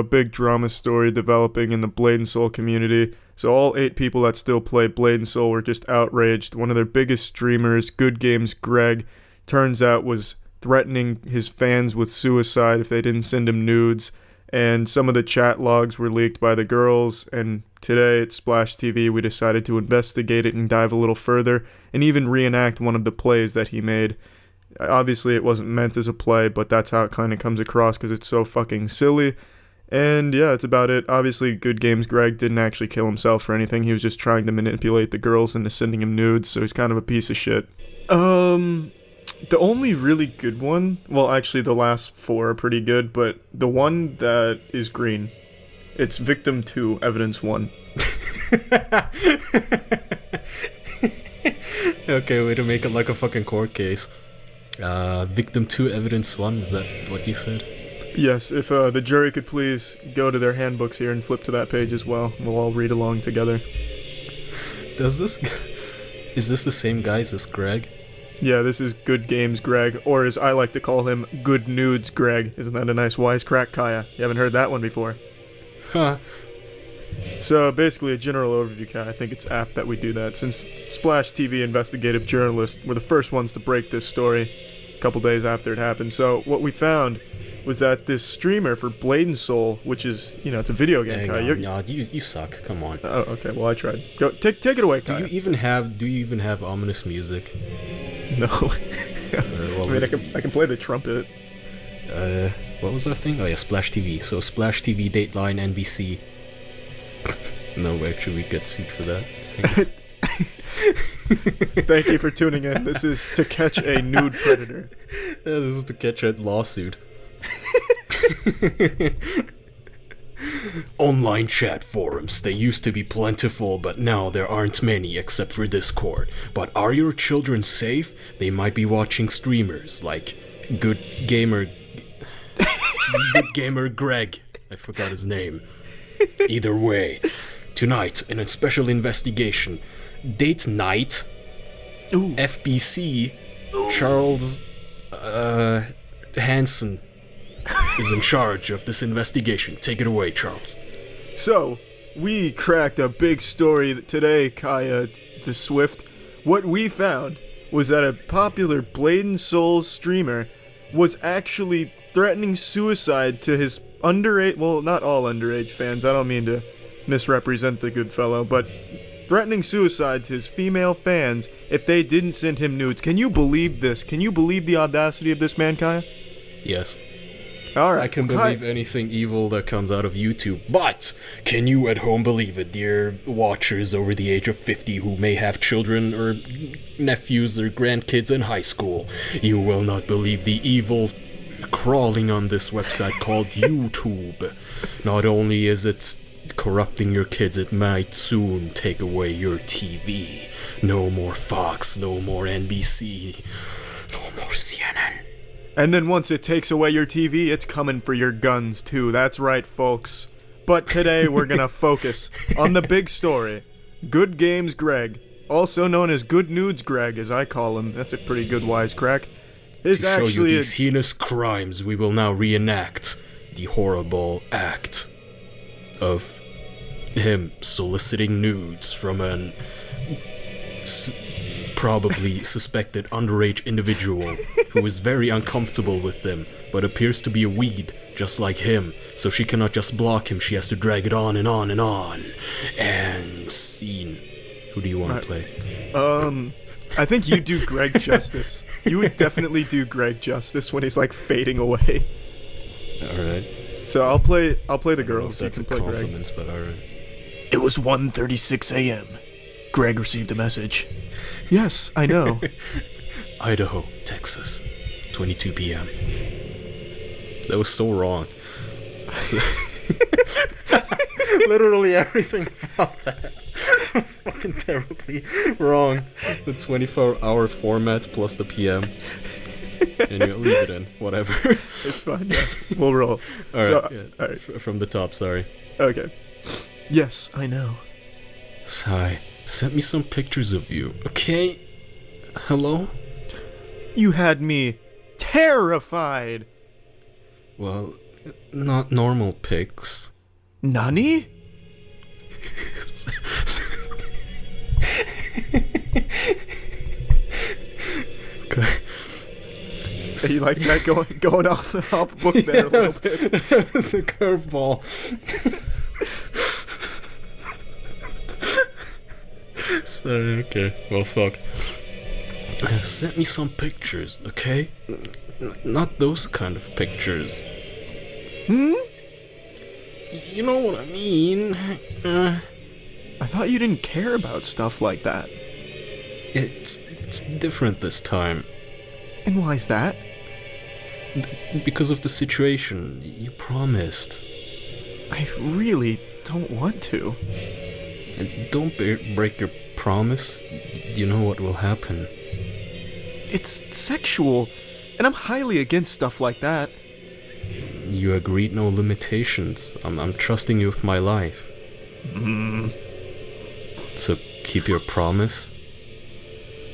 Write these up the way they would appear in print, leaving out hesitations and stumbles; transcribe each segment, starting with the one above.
a big drama story developing in the Blade and Soul community. So all 8 people that still play Blade and Soul were just outraged. One of their biggest streamers, Good Games Greg, turns out was threatening his fans with suicide if they didn't send him nudes. And some of the chat logs were leaked by the girls, and today at Splash TV we decided to investigate it and dive a little further, and even reenact one of the plays that he made. Obviously it wasn't meant as a play, but that's how it kind of comes across because it's so fucking silly. And yeah, that's about it. Obviously, Good Games Greg didn't actually kill himself or anything. He was just trying to manipulate the girls into sending him nudes, so he's kind of a piece of shit. The only really good one, well, actually the last 4 are pretty good, but the one that is green, it's Victim 2, Evidence 1. Okay, way to make it like a fucking court case. Victim 2, Evidence 1, is that what you said? Yes, if the jury could please go to their handbooks here and flip to that page as well. We'll all read along together. Is this the same guy as this Greg? Yeah, this is Good Games Greg, or as I like to call him, Good Nudes Greg. Isn't that a nice wisecrack, Kaya? You haven't heard that one before. Huh. So basically a general overview, Kaya. I think it's apt that we do that, since Splash TV investigative journalists were the first ones to break this story a couple days after it happened. So what we found was that this streamer for Blade and Soul, which is, it's a video game, Kaya. No, you suck. Come on. Oh, okay. Well, I tried. Go, take it away, Kaya. Do you even have ominous music? No. Well, I mean, I can play the trumpet. What was that thing? Oh yeah, Splash TV. So Splash TV, Dateline, NBC. No, actually, we get sued for that. Thank you for tuning in. This is To Catch a Nude Predator. Yeah, this is To Catch a Lawsuit. Online chat forums, they used to be plentiful, but now there aren't many except for Discord. But are your children safe? They might be watching streamers like Good Gamer Greg. I forgot his name. Either way, tonight in a special investigation, date night, FBC, Charles Hansen is in charge of this investigation. Take it away, Charles. So, we cracked a big story today, Kaya the Swift. What we found was that a popular Blade and Soul streamer was actually threatening suicide to his underage, well, not all underage fans, I don't mean to misrepresent the good fellow, but threatening suicide to his female fans if they didn't send him nudes. Can you believe this? Can you believe the audacity of this man, Kaya? Yes. Alright. I can believe anything evil that comes out of YouTube, but can you at home believe it, dear watchers over the age of 50 who may have children or nephews or grandkids in high school? You will not believe the evil crawling on this website called YouTube. Not only is it corrupting your kids, it might soon take away your TV. No more Fox, no more NBC, no more CNN. And then once it takes away your TV, it's coming for your guns too. That's right, folks. But today we're gonna focus on the big story. Good Games Greg, also known as Good Nudes Greg, as I call him. That's a pretty good wisecrack. Is to show you actually these heinous crimes, we will now reenact the horrible act of him soliciting nudes from an probably suspected underage individual who is very uncomfortable with them, but appears to be a weed, just like him. So she cannot just block him, she has to drag it on and on and on. And scene. Who do you want to play? I think you do Greg justice. You would definitely do Greg justice when he's like fading away. Alright. So I'll play the girls. That's a compliment, but alright. It was 1:36 a.m. Greg received a message. Yes, I know. Idaho, Texas, 22 p.m. That was so wrong. Literally everything about that was fucking terribly wrong. The 24-hour format plus the PM. And you leave it in, whatever. It's fine, yeah. We'll roll. Alright, So, yeah, all right. From the top, sorry. Okay. Yes, I know. Sigh, sent me some pictures of you, okay? Hello? You had me terrified. Well, Not normal pics. Nani? You like that going off book there a little bit? That was a curveball. Sorry, okay. Well, fuck. Send me some pictures, okay? Not those kind of pictures. Hmm? You know what I mean? I thought you didn't care about stuff like that. It's different this time. And why's that? Because of the situation. You promised. I really don't want to. And don't break your promise. You know what will happen. It's sexual, and I'm highly against stuff like that. You agreed no limitations. I'm trusting you with my life. So keep your promise?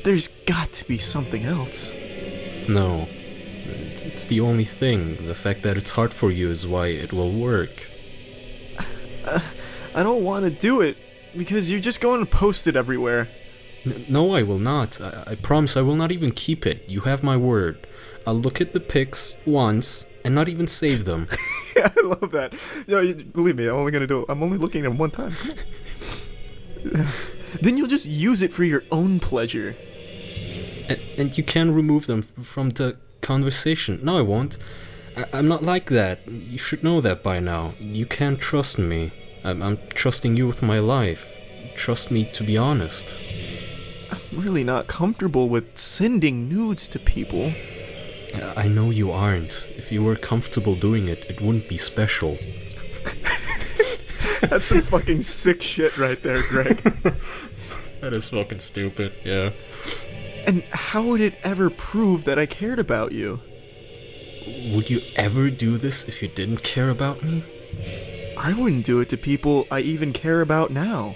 There's got to be something else. No. It's the only thing. The fact that it's hard for you is why it will work. I don't want to do it, because you're just going to post it everywhere. No, I will not. I promise I will not even keep it. You have my word. I'll look at the pics once and not even save them. Yeah, I love that. Believe me, I'm only looking at them one time. Then you'll just use it for your own pleasure. And you can remove them from the conversation. No, I won't. I'm not like that. You should know that by now. You can trust me. I'm trusting you with my life. Trust me to be honest. I'm really not comfortable with sending nudes to people. I know you aren't. If you were comfortable doing it, it wouldn't be special. That's some fucking sick shit right there, Greg. That is fucking stupid, yeah. And how would it ever prove that I cared about you? Would you ever do this if you didn't care about me? I wouldn't do it to people I even care about now.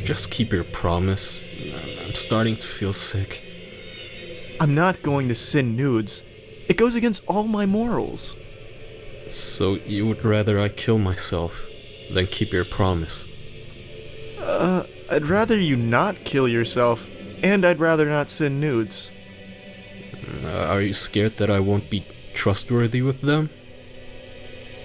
Just keep your promise. I'm starting to feel sick. I'm not going to send nudes. It goes against all my morals. So you would rather I kill myself than keep your promise? I'd rather you not kill yourself, and I'd rather not send nudes. Are you scared that I won't be trustworthy with them?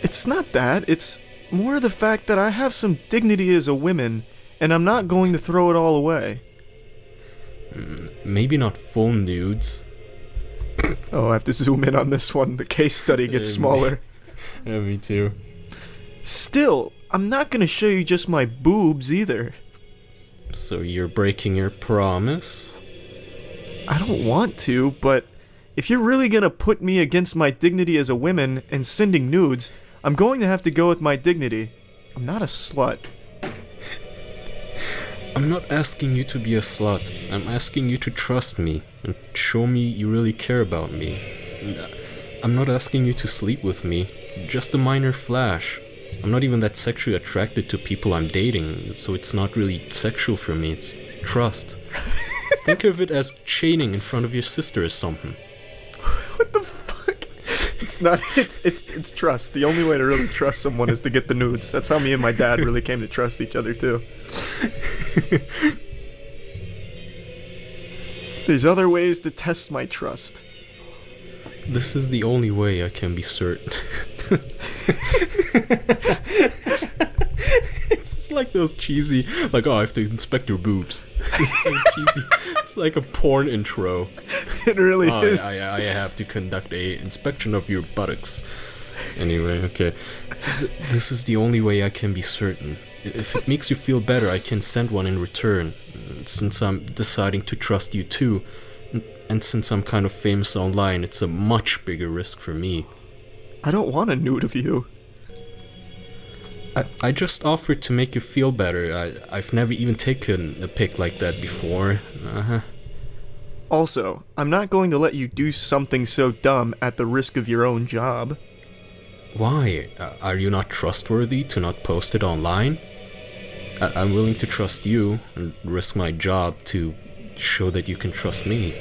It's not that. It's more the fact that I have some dignity as a woman, and I'm not going to throw it all away. Maybe not full nudes. Oh, I have to zoom in on this one. The case study gets smaller. Yeah, me too. Still, I'm not going to show you just my boobs either. So you're breaking your promise? I don't want to, but if you're really going to put me against my dignity as a woman and sending nudes, I'm going to have to go with my dignity. I'm not a slut. I'm not asking you to be a slut. I'm asking you to trust me and show me you really care about me. I'm not asking you to sleep with me, just a minor flash. I'm not even that sexually attracted to people I'm dating, so it's not really sexual for me, it's trust. Think of it as chaining in front of your sister or something. What the fuck? It's not, it's trust. The only way to really trust someone is to get the nudes. That's how me and my dad really came to trust each other too. There's other ways to test my trust. This is the only way I can be certain. It's like those cheesy, like, oh, I have to inspect your boobs. It's like cheesy. It's like a porn intro. It really is. I have to conduct a inspection of your buttocks. Anyway, okay. This is the only way I can be certain. If it makes you feel better, I can send one in return. Since I'm deciding to trust you too, and since I'm kind of famous online, it's a much bigger risk for me. I don't want a nude of you. I just offered to make you feel better. I've never even taken a pic like that before. Also, I'm not going to let you do something so dumb at the risk of your own job. Why? Are you not trustworthy to not post it online? I'm willing to trust you and risk my job to show that you can trust me.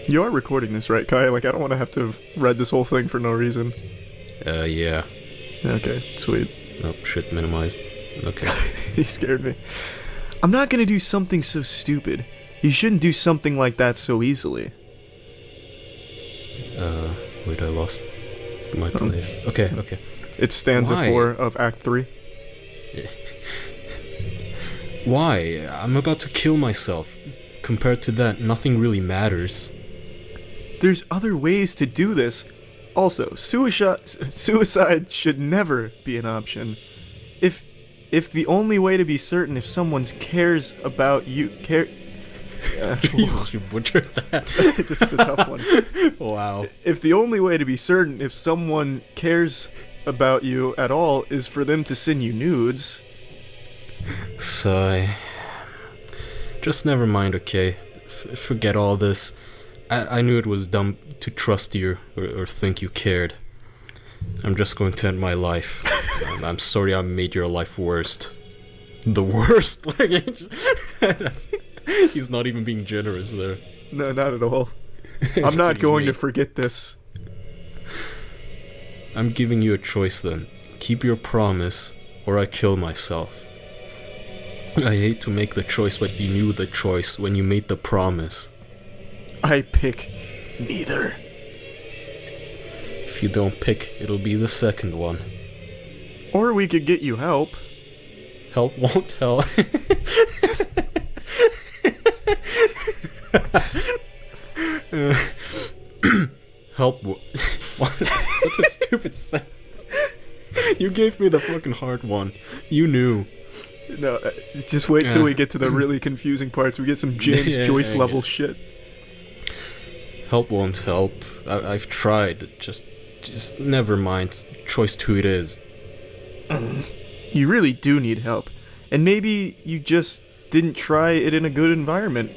You are recording this, right, Kai? Like, I don't want to have to have read this whole thing for no reason. Yeah. Okay, sweet. Nope, shit minimized. Okay. He scared me. I'm not gonna do something so stupid. You shouldn't do something like that so easily. Wait, I lost my place. Okay. It's stanza Why? 4 of Act 3. Why? I'm about to kill myself. Compared to that, nothing really matters. There's other ways to do this. Also, suicide should never be an option. If the only way to be certain if someone cares about you Jesus, you butchered that. This is a tough one. Wow. If the only way to be certain if someone cares about you at all is for them to send you nudes. Sigh. Just never mind, okay? Forget all this. I knew it was dumb to trust you or think you cared. I'm just going to end my life. I'm sorry I made your life worst. The worst? He's not even being generous there. No, not at all. I'm not going to forget this. I'm giving you a choice then. Keep your promise, or I kill myself. I hate to make the choice, but you knew the choice when you made the promise. I pick neither. If you don't pick, it'll be the second one. Or we could get you help. Help won't help. Help. What? Such a stupid sentence. You gave me the fucking hard one. You knew. No, just wait till we get to the really confusing parts. We get some James Joyce level shit. Help won't help. I've tried. Just never mind. Choice 2 it is. You really do need help. And maybe you just didn't try it in a good environment.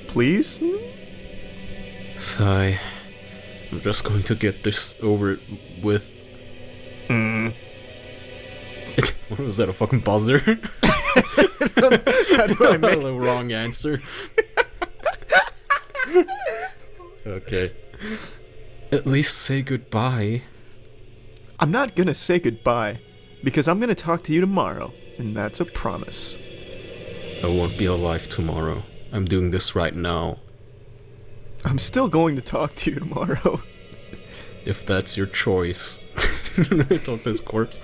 Please? Sigh. I'm just going to get this over with. What was that, a fucking buzzer? How do I make the wrong answer? Okay. At least say goodbye. I'm not gonna say goodbye, because I'm gonna talk to you tomorrow, and that's a promise. I won't be alive tomorrow. I'm doing this right now. I'm still going to talk to you tomorrow. If that's your choice. Talk to his corpse.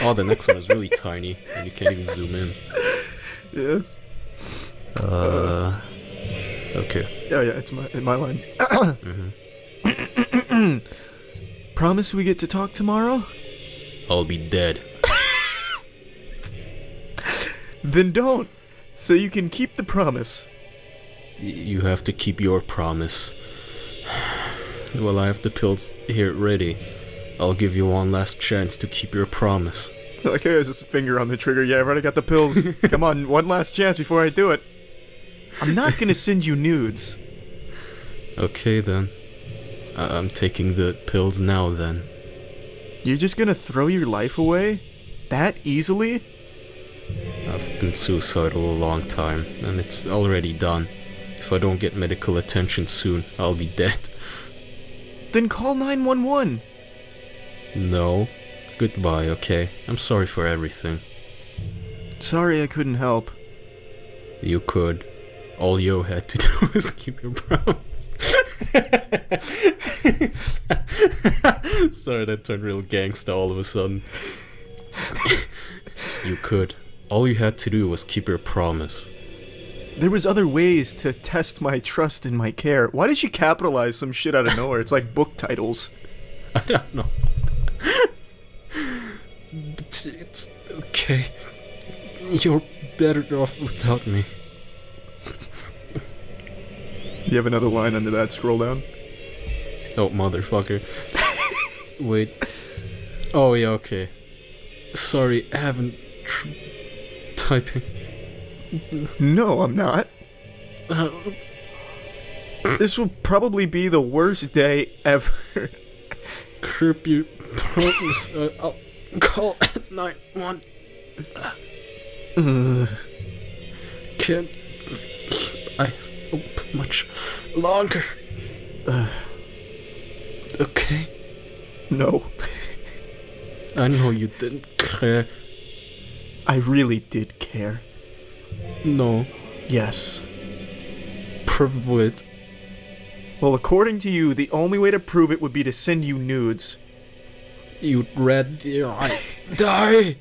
Oh, the next one is really tiny, and you can't even zoom in. Yeah. Okay. Yeah, it's my line. Promise we get to talk tomorrow? I'll be dead. Then don't, so you can keep the promise. You have to keep your promise. Well, I have the pills here ready. I'll give you one last chance to keep your promise. Okay, there's his finger on the trigger. Yeah, I've already got the pills. Come on, one last chance before I do it. I'm not gonna send you nudes. Okay, then. I'm taking the pills now, then. You're just gonna throw your life away? That easily? I've been suicidal a long time, and it's already done. If I don't get medical attention soon, I'll be dead. Then call 911. No. Goodbye, okay? I'm sorry for everything. Sorry I couldn't help. You could. All you had to do was keep your promise. Sorry, that turned real gangsta all of a sudden. You could. All you had to do was keep your promise. There was other ways to test my trust and my care. Why did you capitalize some shit out of nowhere? It's like book titles. I don't know. But it's okay. You're better off without me. You have another line under that? Scroll down. Oh, motherfucker. Wait. Oh, yeah, okay. Sorry, I haven't typing. No, I'm not. This will probably be the worst day ever. Keep your promise. I'll call 911. Can't keep eyes open much longer. Okay. No. I know you didn't care. I really did care. No. Yes. Prove it. Well, according to you, the only way to prove it would be to send you nudes. You red deer, I die!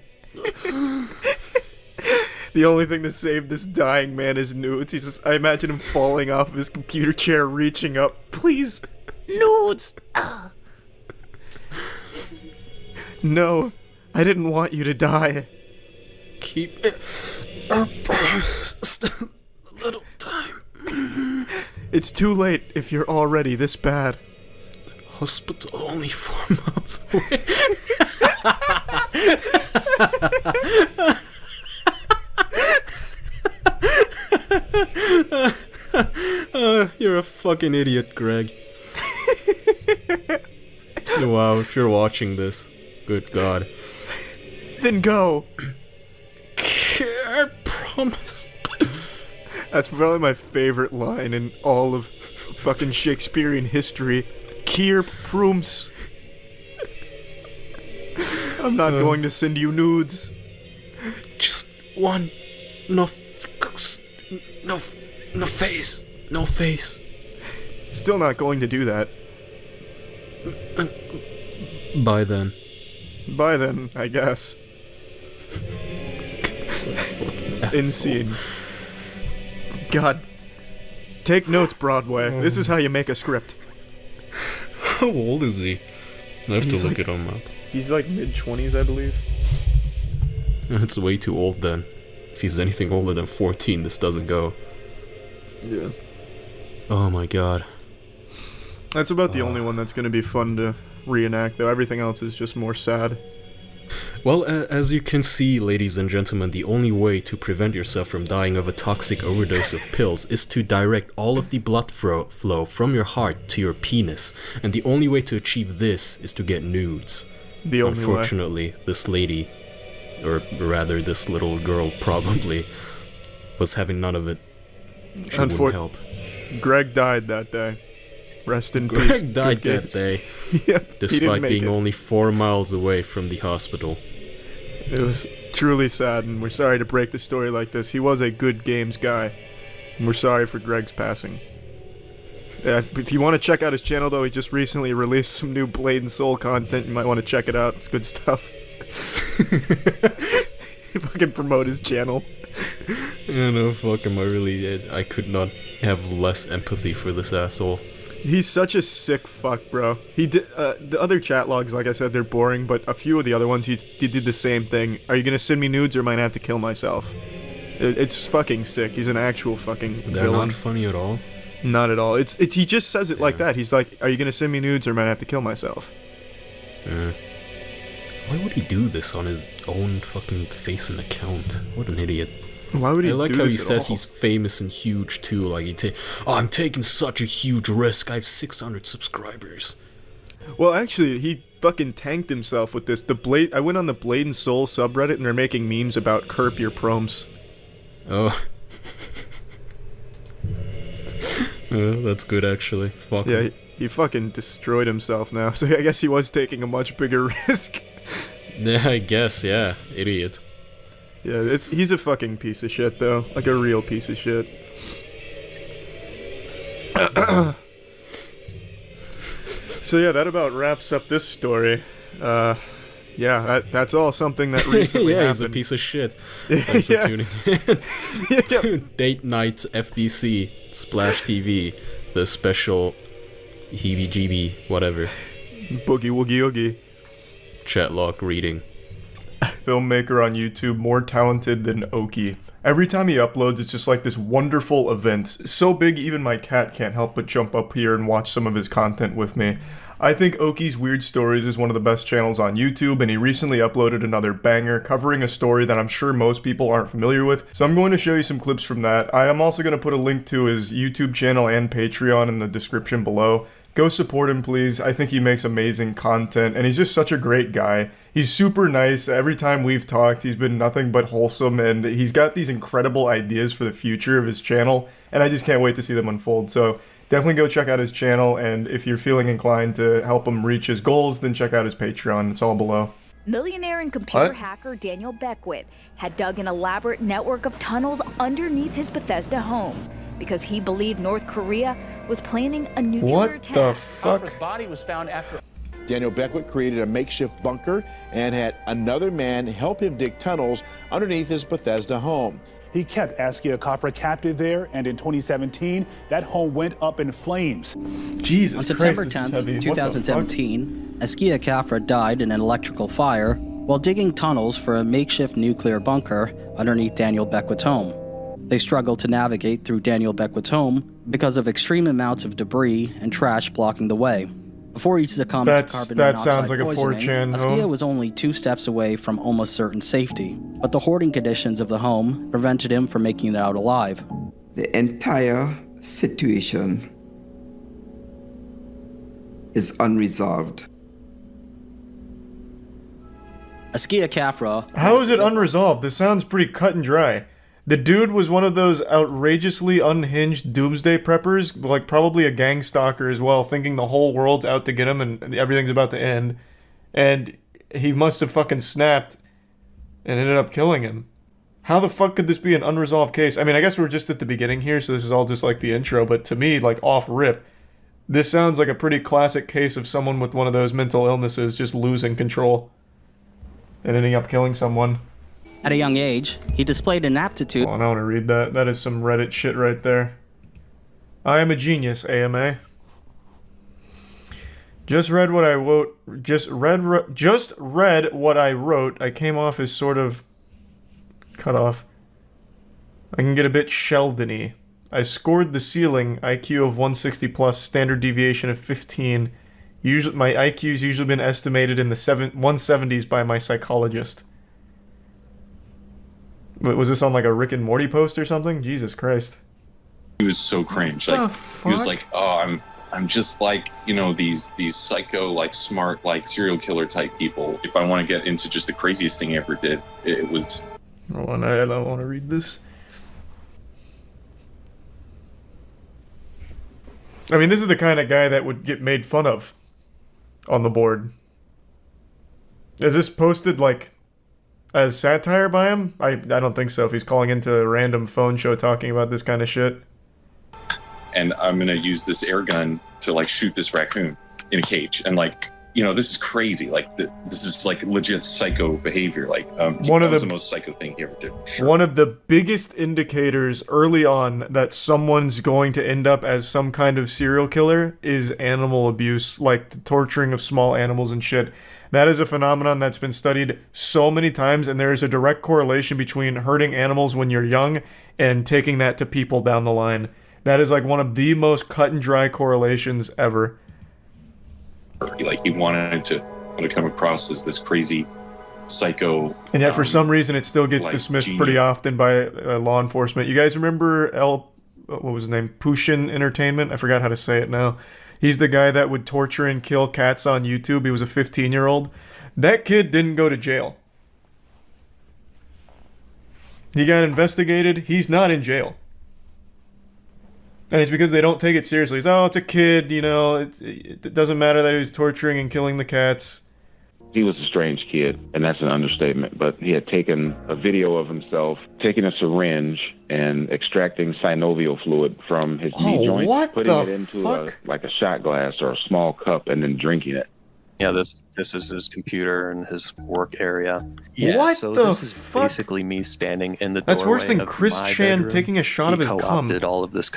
The only thing to save this dying man is nudes. I imagine him falling off of his computer chair, reaching up. Please, nudes! No, I didn't want you to die. Keep it up. Still a little time. It's too late if you're already this bad. Hospital only 4 miles away. You're a fucking idiot, Greg. Wow, if you're watching this, good God. Then go. I promise. That's probably my favorite line in all of fucking Shakespearean history. Kier prums. I'm not going to send you nudes. Just one. No face. No face. Still not going to do that. Bye then. Bye then, I guess. Insane. God. Take notes, Broadway. This is how you make a script. How old is he? I have He's to look like- it on map. He's like mid-20s, I believe. It's way too old then. If he's anything older than 14, this doesn't go. Yeah. Oh my God. That's about the only one that's going to be fun to reenact, though. Everything else is just more sad. Well, as you can see, ladies and gentlemen, the only way to prevent yourself from dying of a toxic overdose of pills is to direct all of the blood flow from your heart to your penis. And the only way to achieve this is to get nudes. The only way. Unfortunately, this lady, or rather this little girl probably, was having none of it. She wouldn't help. Greg died that day. Rest in peace. Greg died Good that day, Yep, he despite didn't make being it. only 4 miles away from the hospital. It was truly sad, and we're sorry to break the story like this. He was a good games guy, and we're sorry for Greg's passing. If you want to check out his channel, though, he just recently released some new Blade and Soul content. You might want to check it out. It's good stuff. Fucking promote his channel. Yeah, no, fuck him. I could not have less empathy for this asshole. He's such a sick fuck, bro. He did the other chat logs, like I said, they're boring, but a few of the other ones, he did the same thing. Are you gonna send me nudes, or am I gonna have to kill myself? It's fucking sick. He's an actual fucking They're villain. not funny at all. Not at all. It's he just says it like that. He's like, "Are you gonna send me nudes, or am I gonna have to kill myself?" Why would he do this on his own fucking face and account? What an idiot. Why would he? I like do how he this at says all? he's famous and huge too. Like I'm taking such a huge risk. I have 600 subscribers. Well, actually, he fucking tanked himself with this. I went on the Blade and Soul subreddit, and they're making memes about curb your prompts. Oh. That's good actually. Fuck Yeah, him. he fucking destroyed himself now. So I guess he was taking a much bigger risk. Yeah, I guess, yeah. Idiot. Yeah, he's a fucking piece of shit, though. Like a real piece of shit. So yeah, that about wraps up this story. Yeah, that's all something that recently yeah, happened. he's a piece of shit. Thanks for Yeah. tuning in. Yeah. to Date Night FBC Splash TV, the special heebie-jeebie whatever Boogie woogie oogie. chatlock reading. Filmmaker on YouTube, more talented than Oki. Every time he uploads, it's just like this wonderful event. So big, even my cat can't help but jump up here and watch some of his content with me. I think Oki's Weird Stories is one of the best channels on YouTube, and he recently uploaded another banger covering a story that I'm sure most people aren't familiar with, so I'm going to show you some clips from that. I am also going to put a link to his YouTube channel and Patreon in the description below. Go support him, please. I think he makes amazing content, and he's just such a great guy. He's super nice. Every time we've talked, he's been nothing but wholesome, and he's got these incredible ideas for the future of his channel, and I just can't wait to see them unfold. So definitely go check out his channel, and if you're feeling inclined to help him reach his goals, then check out his Patreon. It's all below. Millionaire and computer hacker Daniel Beckwith had dug an elaborate network of tunnels underneath his Bethesda home because he believed North Korea was planning a nuclear attack. What the fuck? His body was found after. Daniel Beckwith created a makeshift bunker and had another man help him dig tunnels underneath his Bethesda home. He kept Askia Khafra captive there, and in 2017, that home went up in flames. Jesus On September Christ, this is heavy. 10th, 2017, Askia Khafra died in an electrical fire while digging tunnels for a makeshift nuclear bunker underneath Daniel Beckwith's home. They struggled to navigate through Daniel Beckwith's home because of extreme amounts of debris and trash blocking the way. Before he succumbed to carbon that monoxide sounds like a poisoning, 4chan Askia home. was only 2 steps away from almost certain safety, but the hoarding conditions of the home prevented him from making it out alive. The entire situation is unresolved. Askia Khafra. How is it unresolved? This sounds pretty cut and dry. The dude was one of those outrageously unhinged doomsday preppers, like probably a gang stalker as well, thinking the whole world's out to get him and everything's about to end. And he must have fucking snapped and ended up killing him. How the fuck could this be an unresolved case? I mean, I guess we're just at the beginning here, so this is all just like the intro, but to me, like off rip, this sounds like a pretty classic case of someone with one of those mental illnesses just losing control and ending up killing someone. At a young age, he displayed an aptitude. Oh, I want to read that. That is some Reddit shit right there. I am a genius, AMA. Just read what I wrote. Just read what I wrote. I came off as sort of cut off. I can get a bit Sheldon-y. I scored the ceiling, IQ of 160 plus, standard deviation of 15. Usually, my IQ's usually been estimated in the 170s by my psychologist. Was this on like a Rick and Morty post or something? Jesus Christ. He was so cringe. What Like the fuck? he was like, "Oh, I'm just like, you know, these psycho, like smart, like serial killer type people. If I want to get into just the craziest thing I ever did, it was." Hold on, I don't want to read this. I mean, this is the kind of guy that would get made fun of on the board. Is this posted like as satire by him? I don't think so. If he's calling into a random phone show talking about this kind of shit. And I'm gonna use this air gun to like shoot this raccoon in a cage, and like, you know, this is crazy. Like this is like legit psycho behavior. Like One of the most psycho thing he ever did. Sure. One of the biggest indicators early on that someone's going to end up as some kind of serial killer is animal abuse, like the torturing of small animals and shit. That is a phenomenon that's been studied so many times, and there is a direct correlation between hurting animals when you're young and taking that to people down the line. That is like one of the most cut and dry correlations ever. Like he wanted to come across as this crazy psycho, and yet for some reason it still gets like dismissed genius. pretty often by law enforcement. You guys remember what was his name? Pushin Entertainment? I forgot how to say it now. He's the guy that would torture and kill cats on YouTube. He was a 15-year-old. That kid didn't go to jail. He got investigated. He's not in jail. And it's because they don't take it seriously. It's, oh, it's a kid, you know, it doesn't matter that he was torturing and killing the cats. He was a strange kid, and that's an understatement, but he had taken a video of himself taking a syringe and extracting synovial fluid from his knee joint, putting it into a shot glass or a small cup, and then drinking it. Yeah, this is his computer and his work area. Yeah, what so the this is fuck? Basically me standing in the doorway. That's worse than of Chris my Chan bedroom. taking a shot of his cum. Co-opted all of this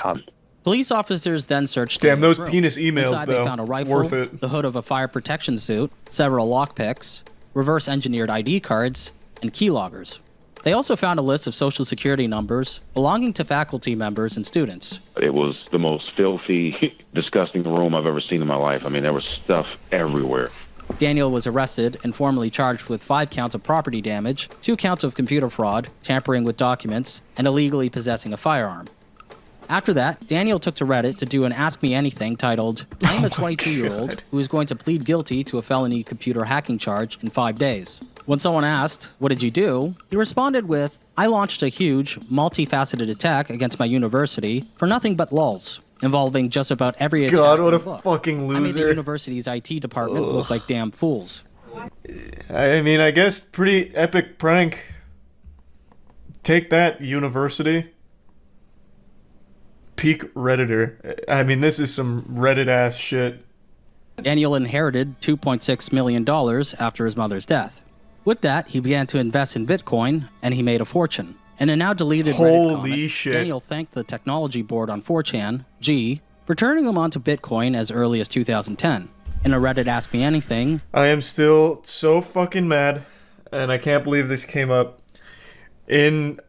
Police officers then searched. Damn, those room. penis emails, Inside, though. they found a rifle, Worth it. the hood of a fire protection suit, several lockpicks, reverse-engineered ID cards, and keyloggers. They also found a list of social security numbers belonging to faculty members and students. It was the most filthy, disgusting room I've ever seen in my life. I mean, there was stuff everywhere. Daniel was arrested and formally charged with 5 counts of property damage, 2 counts of computer fraud, tampering with documents, and illegally possessing a firearm. After that, Daniel took to Reddit to do an Ask Me Anything titled, I am a 22-year-old who is going to plead guilty to a felony computer hacking charge in 5 days. When someone asked, what did you do? He responded with, I launched a huge, multifaceted attack against my university for nothing but lulz, involving just about every attack God, what in a the book. fucking I made the loser. university's IT department look like damn fools. I mean, I guess pretty epic prank. Take that, university. Peak Redditor. I mean, this is some Reddit-ass shit. Daniel inherited $2.6 million after his mother's death. With that, he began to invest in Bitcoin, and he made a fortune. In a now deleted Reddit comment, shit. Daniel thanked the technology board on 4chan, G, for turning him onto Bitcoin as early as 2010. In a Reddit Ask Me Anything, I am still so fucking mad, and I can't believe this came up in,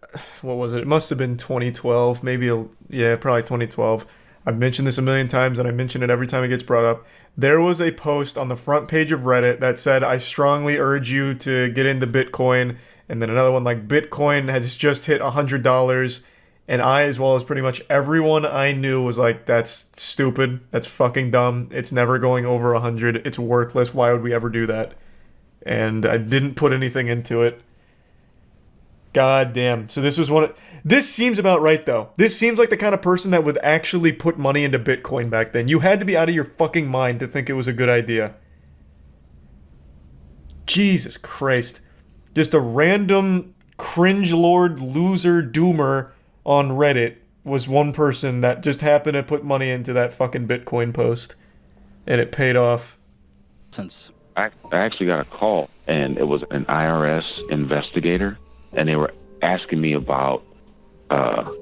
what was it? It must have been 2012, maybe, probably 2012. I've mentioned this a million times, and I mention it every time it gets brought up. There was a post on the front page of Reddit that said, I strongly urge you to get into Bitcoin, and then another one like, Bitcoin has just hit $100, and I, as well as pretty much everyone I knew, was like, that's stupid. That's fucking dumb. It's never going over 100. It's worthless. Why would we ever do that? And I didn't put anything into it. God damn. So this was this seems about right, though. This seems like the kind of person that would actually put money into Bitcoin back then. You had to be out of your fucking mind to think it was a good idea. Jesus Christ. Just a random cringe lord loser doomer on Reddit was one person that just happened to put money into that fucking Bitcoin post, and it paid off. I actually got a call, and it was an IRS investigator, and they were asking me about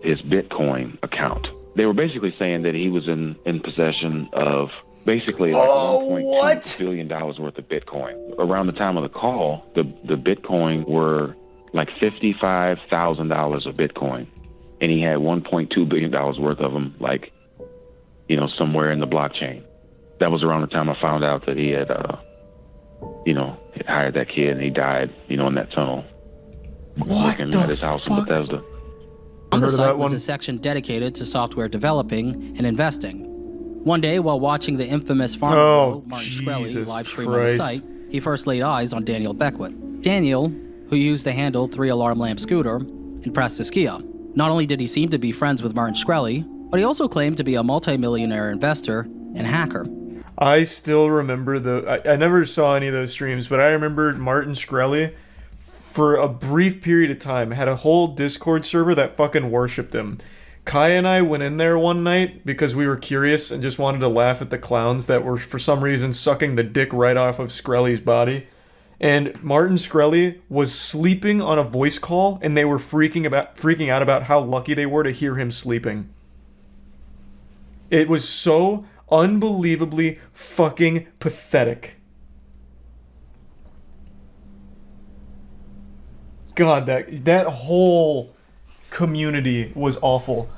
his Bitcoin account. They were basically saying that he was in possession of basically like $1.2 billion worth of Bitcoin. Around the time of the call, the Bitcoin were like $55,000 of Bitcoin. And he had $1.2 billion worth of them, like, somewhere in the blockchain. That was around the time I found out that he had, had hired that kid and he died, in that tunnel. Working at his house in Bethesda. On the site was a section dedicated to software developing and investing. One day, while watching the infamous farmer bro, Martin Shkreli, live stream on the site, he first laid eyes on Daniel Beckwith. Daniel, who used the handle 3alarm lamp scooter, impressed Saskia. Not only did he seem to be friends with Martin Shkreli, but he also claimed to be a multi-millionaire investor and hacker. I still remember I never saw any of those streams, but I remember Martin Shkreli, for a brief period of time, had a whole Discord server that fucking worshipped him. Kai and I went in there one night because we were curious and just wanted to laugh at the clowns that were, for some reason, sucking the dick right off of Shkreli's body. And Martin Shkreli was sleeping on a voice call, and they were freaking out about how lucky they were to hear him sleeping. It was so unbelievably fucking pathetic. God, that whole community was awful.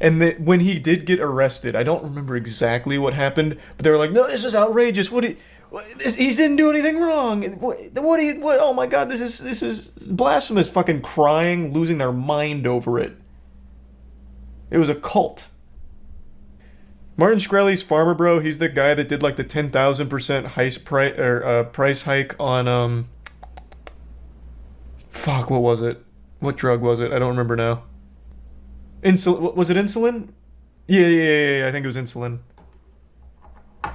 And when he did get arrested, I don't remember exactly what happened, but they were like, "No, this is outrageous. He didn't do anything wrong. What? Oh my God, this is blasphemous!" Fucking crying, losing their mind over it. It was a cult. Martin Shkreli's farmer bro. He's the guy that did like the 10,000% price hike on Fuck, what was it? What drug was it? I don't remember now. Insulin? Was it insulin? Yeah. I think it was insulin.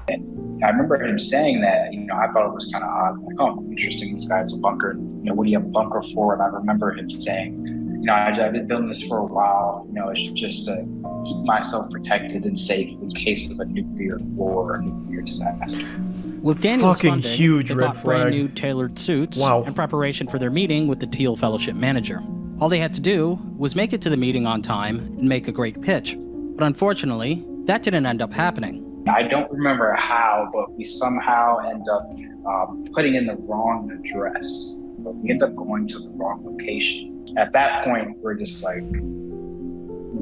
And I remember him saying that, I thought it was kind of odd. Like, oh, interesting, this guy's a bunker. What do you have a bunker for? And I remember him saying, I've been building this for a while. It's just to keep myself protected and safe in case of a nuclear war or a nuclear disaster. With Daniel's fucking funding, huge they red bought flag. brand new tailored suits Wow. in preparation for their meeting with the Teal Fellowship manager. All they had to do was make it to the meeting on time and make a great pitch. But unfortunately, that didn't end up happening. I don't remember how, but we somehow end up putting in the wrong address. But we end up going to the wrong location. At that point, we're just like,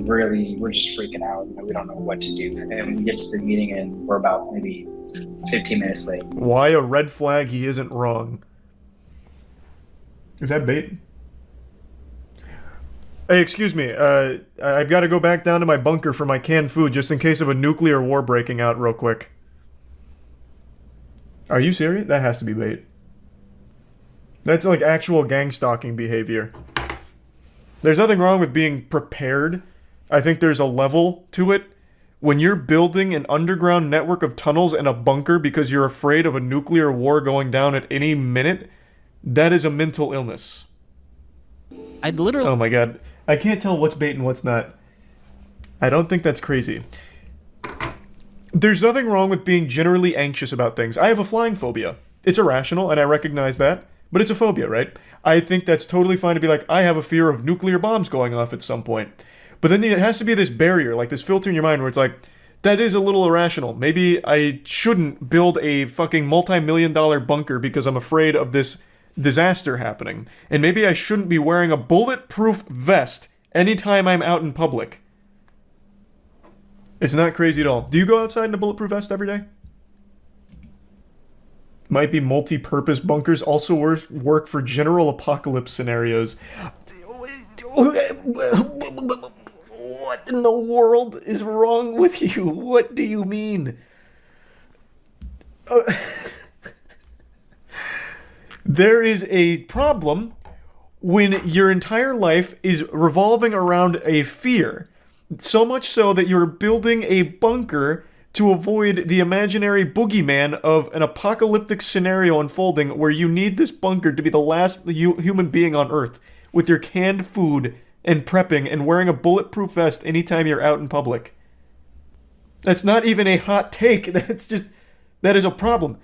we're just freaking out. We don't know what to do. And we get to the meeting and we're about maybe 15 minutes late. Why a red flag? He isn't wrong. Is that bait? Hey, excuse me. I've got to go back down to my bunker for my canned food just in case of a nuclear war breaking out real quick. Are you serious? That has to be bait. That's like actual gang stalking behavior. There's nothing wrong with being prepared. I think there's a level to it when you're building an underground network of tunnels and a bunker because you're afraid of a nuclear war going down at any minute, that is a mental illness. I'd literally... Oh my god. I can't tell what's bait and what's not. I don't think that's crazy. There's nothing wrong with being generally anxious about things. I have a flying phobia. It's irrational, and I recognize that, but it's a phobia, right? I think that's totally fine to be like, I have a fear of nuclear bombs going off at some point. But then it has to be this barrier, like this filter in your mind where it's like, that is a little irrational. Maybe I shouldn't build a fucking multi-million-dollar bunker because I'm afraid of this disaster happening. And maybe I shouldn't be wearing a bulletproof vest anytime I'm out in public. It's not crazy at all. Do you go outside in a bulletproof vest every day? Might be multi-purpose bunkers also work for general apocalypse scenarios. What in the world is wrong with you? What do you mean? There is a problem when your entire life is revolving around a fear. So much so that you're building a bunker to avoid the imaginary boogeyman of an apocalyptic scenario unfolding where you need this bunker to be the last human being on Earth with your canned food and prepping and wearing a bulletproof vest anytime you're out in public. That's not even a hot take. That is a problem.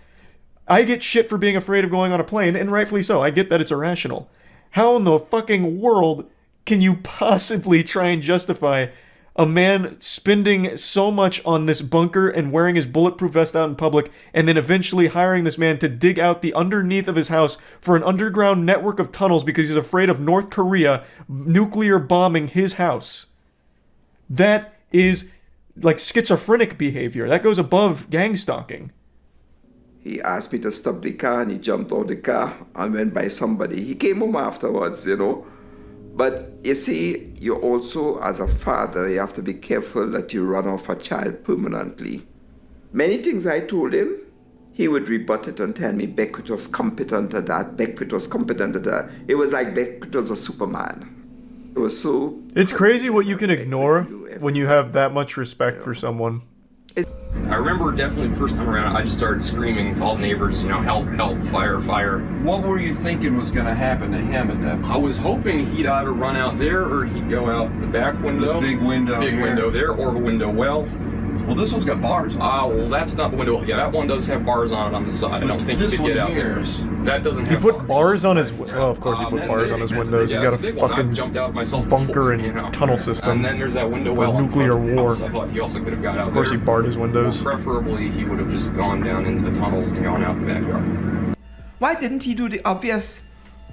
I get shit for being afraid of going on a plane, and rightfully so. I get that it's irrational. How in the fucking world can you possibly try and justify a man spending so much on this bunker and wearing his bulletproof vest out in public, and then eventually hiring this man to dig out the underneath of his house for an underground network of tunnels because he's afraid of North Korea nuclear bombing his house? That is like schizophrenic behavior. That goes above gang stalking. He asked me to stop the car, and he jumped out the car and went by somebody. He came home afterwards, you know. But you see, you also, as a father, you have to be careful that you run off a child permanently. Many things I told him, he would rebut it and tell me Beckwith was competent at that, Beckwith was competent at that. It was like Beckwith was a Superman. It was so... It's crazy what you can ignore when you have that much respect for someone. I remember definitely the first time around, I just started screaming to all the neighbors, you know, help, help, fire, fire. What were you thinking was going to happen to him at that point? I was hoping he'd either run out there or he'd go out the back window. This big window window there, or the window well. Well, this one's got bars on it. Well, that's not the window. Yeah, that one does have bars on it on the side. I don't think he could get out there. That doesn't have bars. He put bars on his... Well, of course he put bars on his windows. He's got a fucking bunker and tunnel system. And then there's that window well. Nuclear war. I thought he also could have got out there. Of course he barred his windows. Well, preferably, he would have just gone down into the tunnels and gone out the backyard. Why didn't he do the obvious?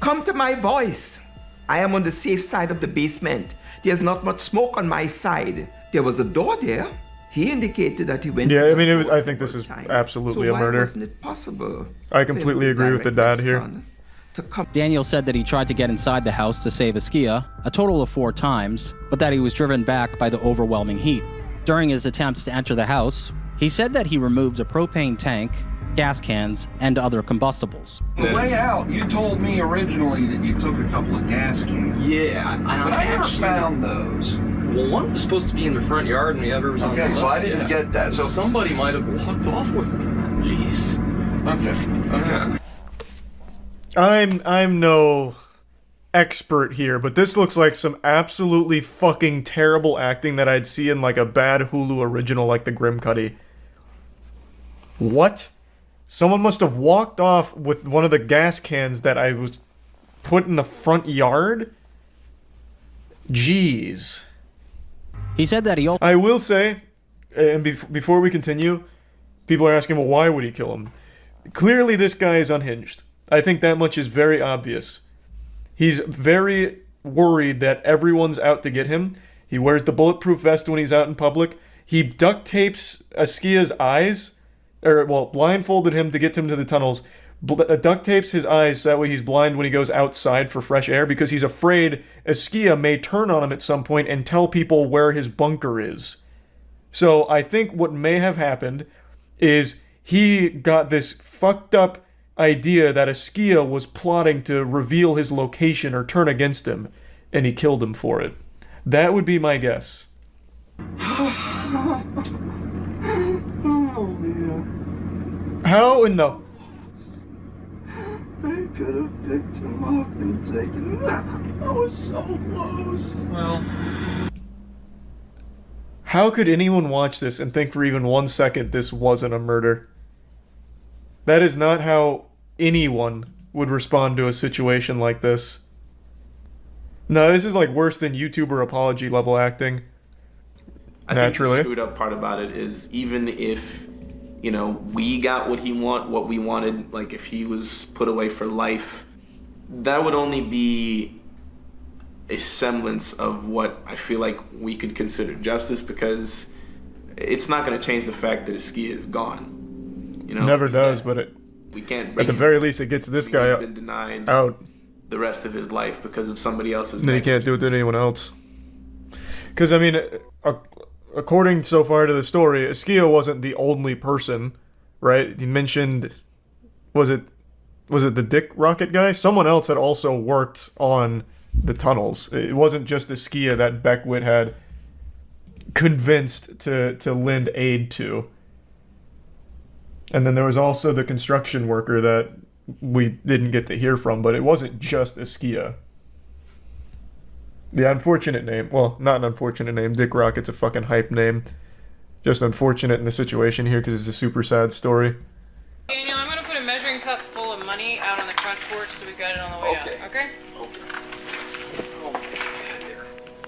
Come to my voice. I am on the safe side of the basement. There's not much smoke on my side. There was a door there. He indicated that he went... Yeah, I mean, I think this is absolutely a murder. Wasn't it possible? I completely agree with the dad here. Daniel said that he tried to get inside the house to save Askia a total of 4 times, but that he was driven back by the overwhelming heat. During his attempts to enter the house, he said that he removed a propane tank, gas cans, and other combustibles. On the way out, you told me originally that you took a couple of gas cans. Yeah, but I never found those. Well, one was supposed to be in the front yard and the other was on the side. Okay, so I didn't get that. So somebody might have walked off with them. Jeez. Okay. I'm no expert here, but this looks like some absolutely fucking terrible acting that I'd see in like a bad Hulu original like The Grim Cuddy. What? Someone must have walked off with one of the gas cans that I was put in the front yard? Jeez. He said that I will say, and before we continue, people are asking, well, why would he kill him? Clearly this guy is unhinged. I think that much is very obvious. He's very worried that everyone's out to get him. He wears the bulletproof vest when he's out in public. He duct tapes Askia's eyes, blindfolded him to get him to the tunnels. Duct tapes his eyes so that way he's blind when he goes outside for fresh air because he's afraid Askia may turn on him at some point and tell people where his bunker is. So I think what may have happened is he got this fucked up idea that Askia was plotting to reveal his location or turn against him, and he killed him for it. That would be my guess. Oh, man. How in the... I could have picked him up and taken him. I was so close. Well... How could anyone watch this and think for even 1 second this wasn't a murder? That is not how anyone would respond to a situation like this. No, this is like worse than YouTuber apology level acting. Naturally. I think the screwed up part about it is even if, you know, we got what we wanted, like if he was put away for life, that would only be a semblance of what I feel like we could consider justice, because it's not going to change the fact that Iskia is gone. You know, never does, but it. We can't. At the very least, it gets this guy been denied out the rest of his life because of somebody else's. Then he can't do it to anyone else. Because I mean, according so far to the story, Iskia wasn't the only person, right? He mentioned, was it the Dick Rocket guy? Someone else had also worked on the tunnels. It wasn't just Iskia that Beckwith had convinced to lend aid to. And then there was also the construction worker that we didn't get to hear from, but it wasn't just Iskia. The unfortunate name, well, not an unfortunate name, Dick Rocket's a fucking hype name. Just unfortunate in the situation here because it's a super sad story. Daniel, I'm gonna put a measuring cup full of money out on the front porch so we got it on the way out, okay?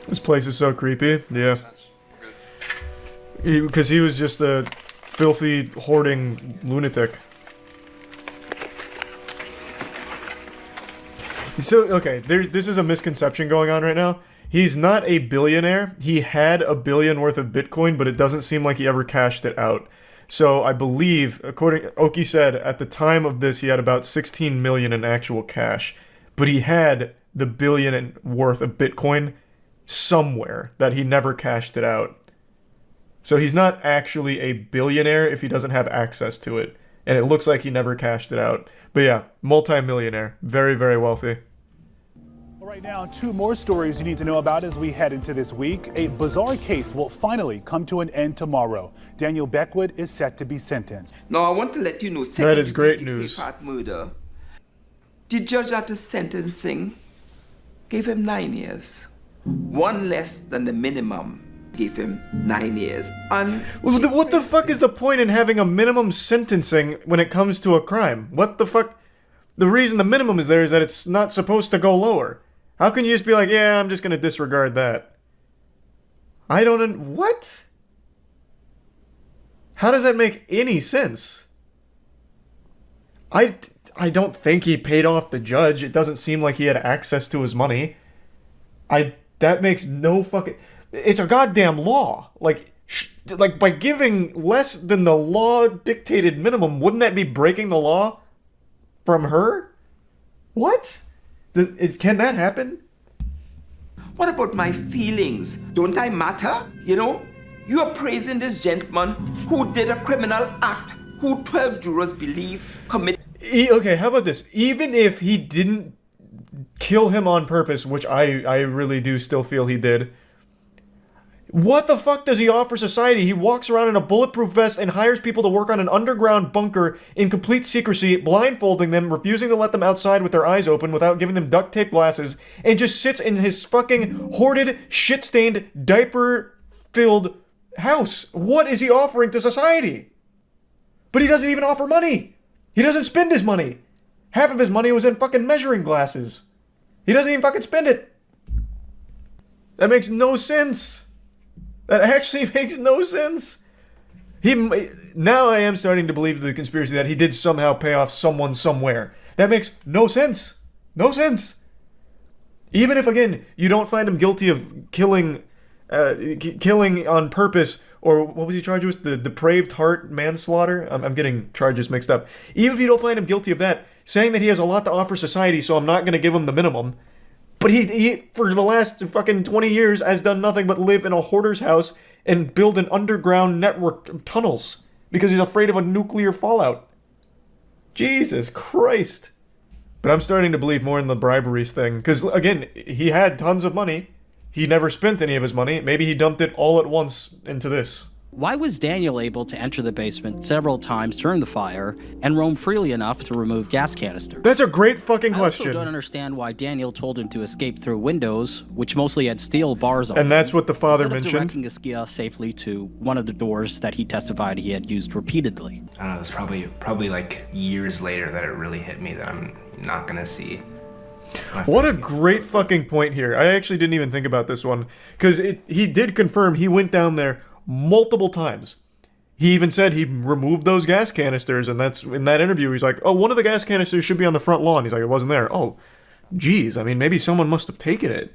This place is so creepy, yeah. Because he was just a filthy, hoarding lunatic. So, okay, this is a misconception going on right now. He's not a billionaire. He had $1 billion worth of Bitcoin, but it doesn't seem like he ever cashed it out. So I believe, according Oki said, at the time of this, he had about 16 million in actual cash. But he had the $1 billion worth of Bitcoin somewhere that he never cashed it out. So he's not actually a billionaire if he doesn't have access to it. And it looks like he never cashed it out. But yeah, multi-millionaire. Very, very wealthy. Right now, 2 more stories you need to know about as we head into this week. A bizarre case will finally come to an end tomorrow. Daniel Beckwith is set to be sentenced. Now, I want to let you know, that is great news. Murder. The judge at the sentencing gave him 9 years. 1 less than the minimum. Gave him 9 years. What the fuck is the point in having a minimum sentencing when it comes to a crime? What the fuck? The reason the minimum is there is that it's not supposed to go lower. How can you just be like, yeah, I'm just gonna disregard that? I don't... What? How does that make any sense? I don't think he paid off the judge. It doesn't seem like he had access to his money. That makes no fucking... It's a goddamn law. Like by giving less than the law dictated minimum, wouldn't that be breaking the law from her? What? Can that happen? What about my feelings? Don't I matter? You know, you are praising this gentleman who did a criminal act, who 12 jurors believe committed. Okay, how about this? Even if he didn't kill him on purpose, which I really do still feel he did, what the fuck does he offer society? He walks around in a bulletproof vest and hires people to work on an underground bunker in complete secrecy, blindfolding them, refusing to let them outside with their eyes open without giving them duct tape glasses, and just sits in his fucking hoarded, shit-stained, diaper-filled house. What is he offering to society? But he doesn't even offer money. He doesn't spend his money. Half of his money was in fucking measuring glasses. He doesn't even fucking spend it. That makes no sense. That actually makes no sense. Now I am starting to believe the conspiracy that he did somehow pay off someone somewhere. That makes no sense. No sense. Even if, again, you don't find him guilty of killing on purpose, or what was he charged with? The depraved heart manslaughter? I'm getting charges mixed up. Even if you don't find him guilty of that, saying that he has a lot to offer society, so I'm not going to give him the minimum. But he, for the last fucking 20 years, has done nothing but live in a hoarder's house and build an underground network of tunnels because he's afraid of a nuclear fallout. Jesus Christ. But I'm starting to believe more in the briberies thing. Because, again, he had tons of money. He never spent any of his money. Maybe he dumped it all at once into this. Why was Daniel able to enter the basement several times during the fire and roam freely enough to remove gas canisters? That's a great fucking I question. also don't understand why Daniel told him to escape through windows, which mostly had steel bars on them. And that's what the father instead mentioned. Of directing Askia safely to one of the doors that he testified he had used repeatedly. I don't know, it was probably like years later that it really hit me that I'm not gonna see. What a great fucking point here. I actually didn't even think about this one. Because he did confirm he went down there multiple times. He even said he removed those gas canisters, and that's in that interview. He's like, oh, one of the gas canisters should be on the front lawn. He's like, it wasn't there. Oh, geez. I mean, maybe someone must have taken it.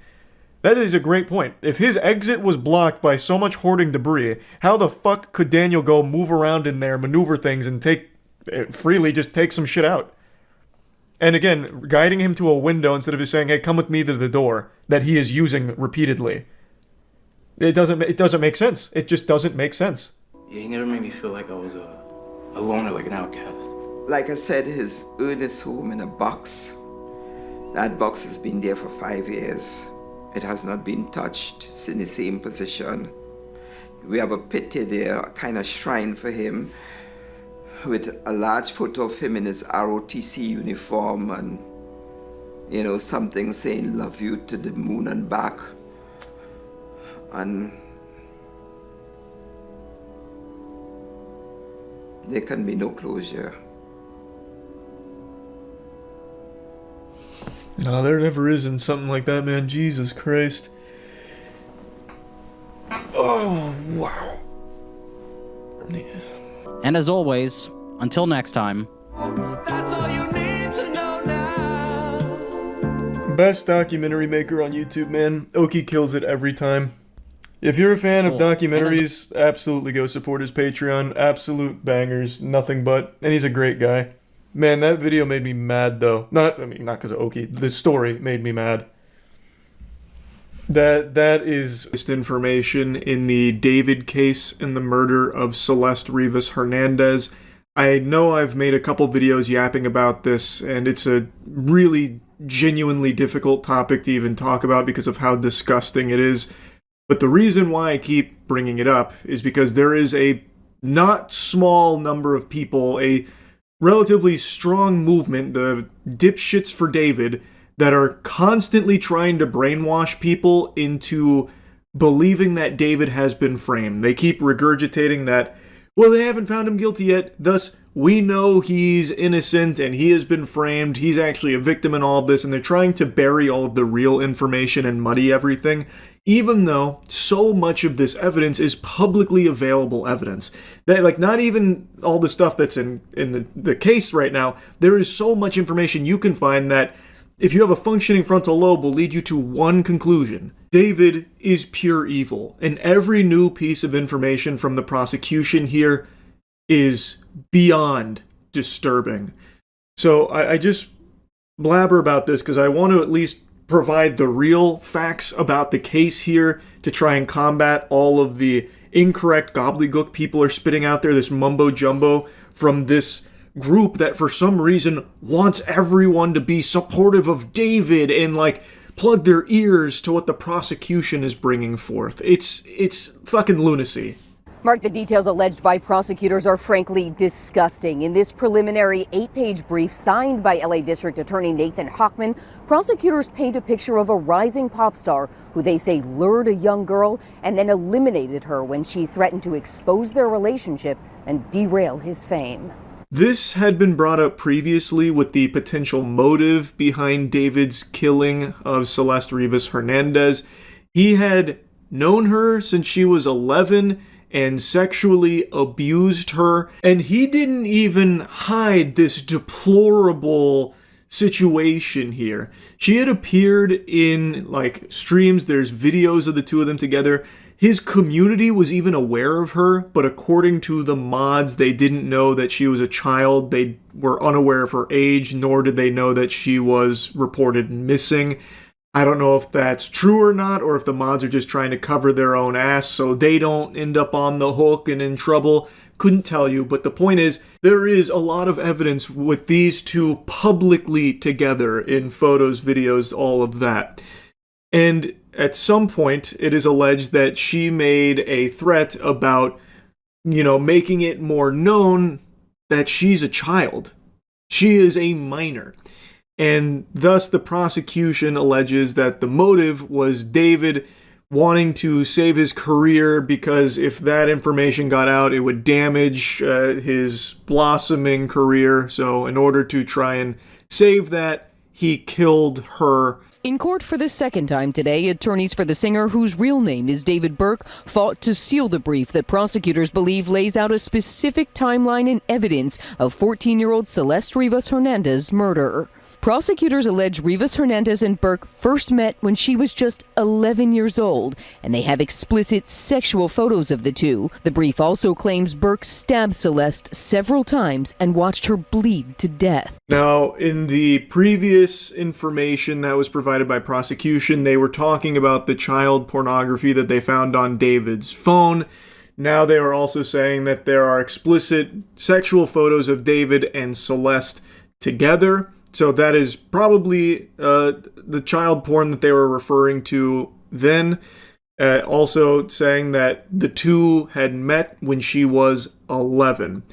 That is a great point. If his exit was blocked by so much hoarding debris, how the fuck could Daniel go move around in there, maneuver things, and freely just take some shit out? And again, guiding him to a window instead of just saying, hey, come with me to the door that he is using repeatedly. It doesn't make sense. It just doesn't make sense. Yeah, he never made me feel like I was a loner, like an outcast. Like I said, his earnest home in a box. That box has been there for 5 years. It has not been touched. It's in the same position. We have a pit there, a kind of shrine for him, with a large photo of him in his ROTC uniform and, you know, something saying love you to the moon and back. And there can be no closure. No, there never is in something like that, man. Jesus Christ. Oh, wow. Yeah. And as always, until next time. That's all you need to know now. Best documentary maker on YouTube, man. Oki kills it every time. If you're a fan of documentaries, absolutely go support his Patreon. Absolute bangers, nothing but. And he's a great guy. Man, that video made me mad, though. Not because of Oki. The story made me mad. That is just information in the David case and the murder of Celeste Rivas Hernandez. I know I've made a couple videos yapping about this, and it's a really genuinely difficult topic to even talk about because of how disgusting it is. But the reason why I keep bringing it up is because there is a not small number of people, a relatively strong movement, the Dipshits for David, that are constantly trying to brainwash people into believing that David has been framed. They keep regurgitating that, well, they haven't found him guilty yet, thus we know he's innocent and he has been framed, he's actually a victim in all of this, and they're trying to bury all of the real information and muddy everything, even though so much of this evidence is publicly available evidence. That, like, not even all the stuff that's in the case right now, there is so much information you can find that if you have a functioning frontal lobe, will lead you to one conclusion. David is pure evil, and every new piece of information from the prosecution here is beyond disturbing. So I just blabber about this because I want to at least provide the real facts about the case here to try and combat all of the incorrect gobbledygook people are spitting out there, this mumbo-jumbo from this group that for some reason wants everyone to be supportive of David and like plug their ears to what the prosecution is bringing forth. It's fucking lunacy. Mark, the details alleged by prosecutors are frankly disgusting. In this preliminary 8-page brief signed by LA District Attorney Nathan Hochman, prosecutors paint a picture of a rising pop star who they say lured a young girl and then eliminated her when she threatened to expose their relationship and derail his fame. This had been brought up previously with the potential motive behind David's killing of Celeste Rivas Hernandez. He had known her since she was 11 and sexually abused her, and he didn't even hide this deplorable situation here. She had appeared in like streams, there's videos of the two of them together. His community was even aware of her, but according to the mods, they didn't know that she was a child. They were unaware of her age, nor did they know that she was reported missing. I don't know if that's true or not, or if the mods are just trying to cover their own ass so they don't end up on the hook and in trouble. Couldn't tell you, but the point is, there is a lot of evidence with these two publicly together in photos, videos, all of that. And at some point, it is alleged that she made a threat about making it more known that she's a child. She is a minor. And thus the prosecution alleges that the motive was David wanting to save his career, because if that information got out, it would damage his blossoming career. So in order to try and save that, he killed her. In court for the second time today, attorneys for the singer, whose real name is David Burke, fought to seal the brief that prosecutors believe lays out a specific timeline and evidence of 14-year-old Celeste Rivas Hernandez's murder. Prosecutors allege Rivas Hernandez and Burke first met when she was just 11 years old, and they have explicit sexual photos of the two. The brief also claims Burke stabbed Celeste several times and watched her bleed to death. Now, in the previous information that was provided by prosecution, they were talking about the child pornography that they found on David's phone. Now they are also saying that there are explicit sexual photos of David and Celeste together. So that is probably the child porn that they were referring to then. Also saying that the two had met when she was 11.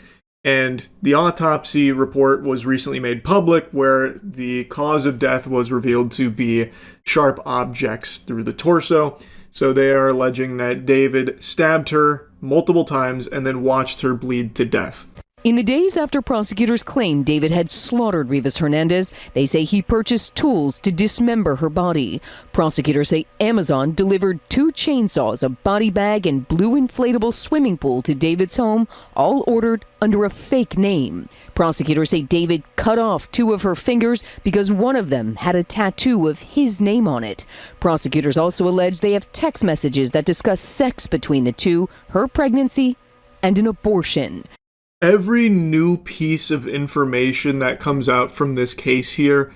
And the autopsy report was recently made public, where the cause of death was revealed to be sharp objects through the torso. So they are alleging that David stabbed her multiple times and then watched her bleed to death. In the days after prosecutors claimed David had slaughtered Rivas Hernandez, they say he purchased tools to dismember her body. Prosecutors say Amazon delivered 2 chainsaws, a body bag, and blue inflatable swimming pool to David's home, all ordered under a fake name. Prosecutors say David cut off 2 of her fingers because one of them had a tattoo of his name on it. Prosecutors also allege they have text messages that discuss sex between the two, her pregnancy, and an abortion. Every new piece of information that comes out from this case here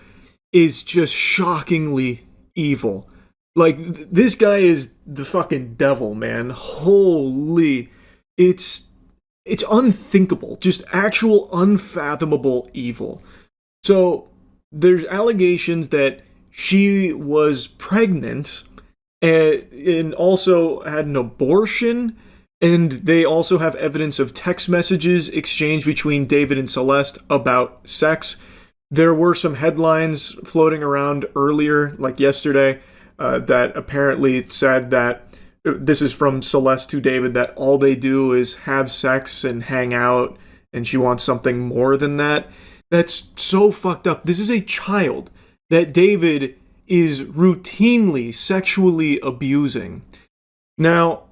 is just shockingly evil. Like, this guy is the fucking devil, man. Holy. It's unthinkable. Just actual unfathomable evil. So, there's allegations that she was pregnant and also had an abortion. And they also have evidence of text messages exchanged between David and Celeste about sex. There were some headlines floating around earlier, like yesterday, that apparently said that, this is from Celeste to David, that all they do is have sex and hang out, and she wants something more than that. That's so fucked up. This is a child that David is routinely sexually abusing. Now,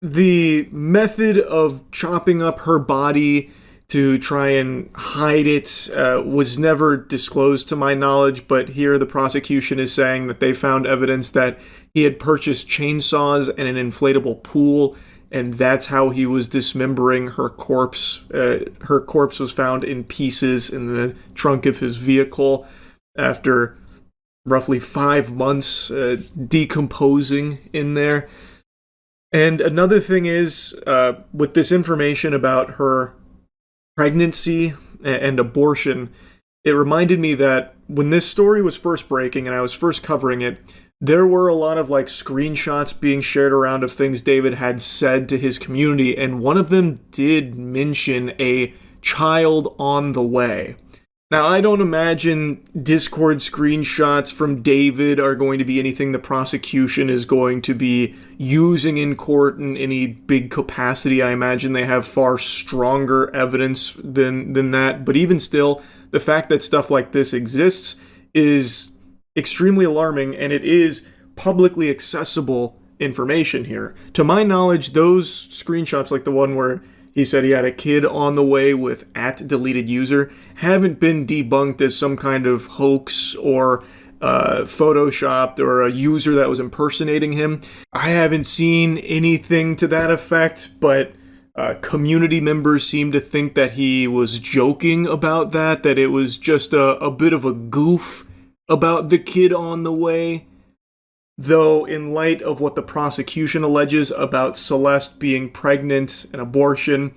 the method of chopping up her body to try and hide it was never disclosed to my knowledge, but here the prosecution is saying that they found evidence that he had purchased chainsaws and an inflatable pool, and that's how he was dismembering her corpse. Her corpse was found in pieces in the trunk of his vehicle after roughly 5 months decomposing in there. And another thing is, with this information about her pregnancy and abortion, it reminded me that when this story was first breaking and I was first covering it, there were a lot of like screenshots being shared around of things David had said to his community, and one of them did mention a child on the way. Now, I don't imagine Discord screenshots from David are going to be anything the prosecution is going to be using in court in any big capacity. I imagine they have far stronger evidence than that. But even still, the fact that stuff like this exists is extremely alarming, and it is publicly accessible information here. To my knowledge, those screenshots, like the one where he said he had a kid on the way with @deleteduser, haven't been debunked as some kind of hoax or photoshopped or a user that was impersonating him. I haven't seen anything to that effect, but community members seem to think that he was joking about that it was just a bit of a goof about the kid on the way. Though, in light of what the prosecution alleges about Celeste being pregnant and abortion,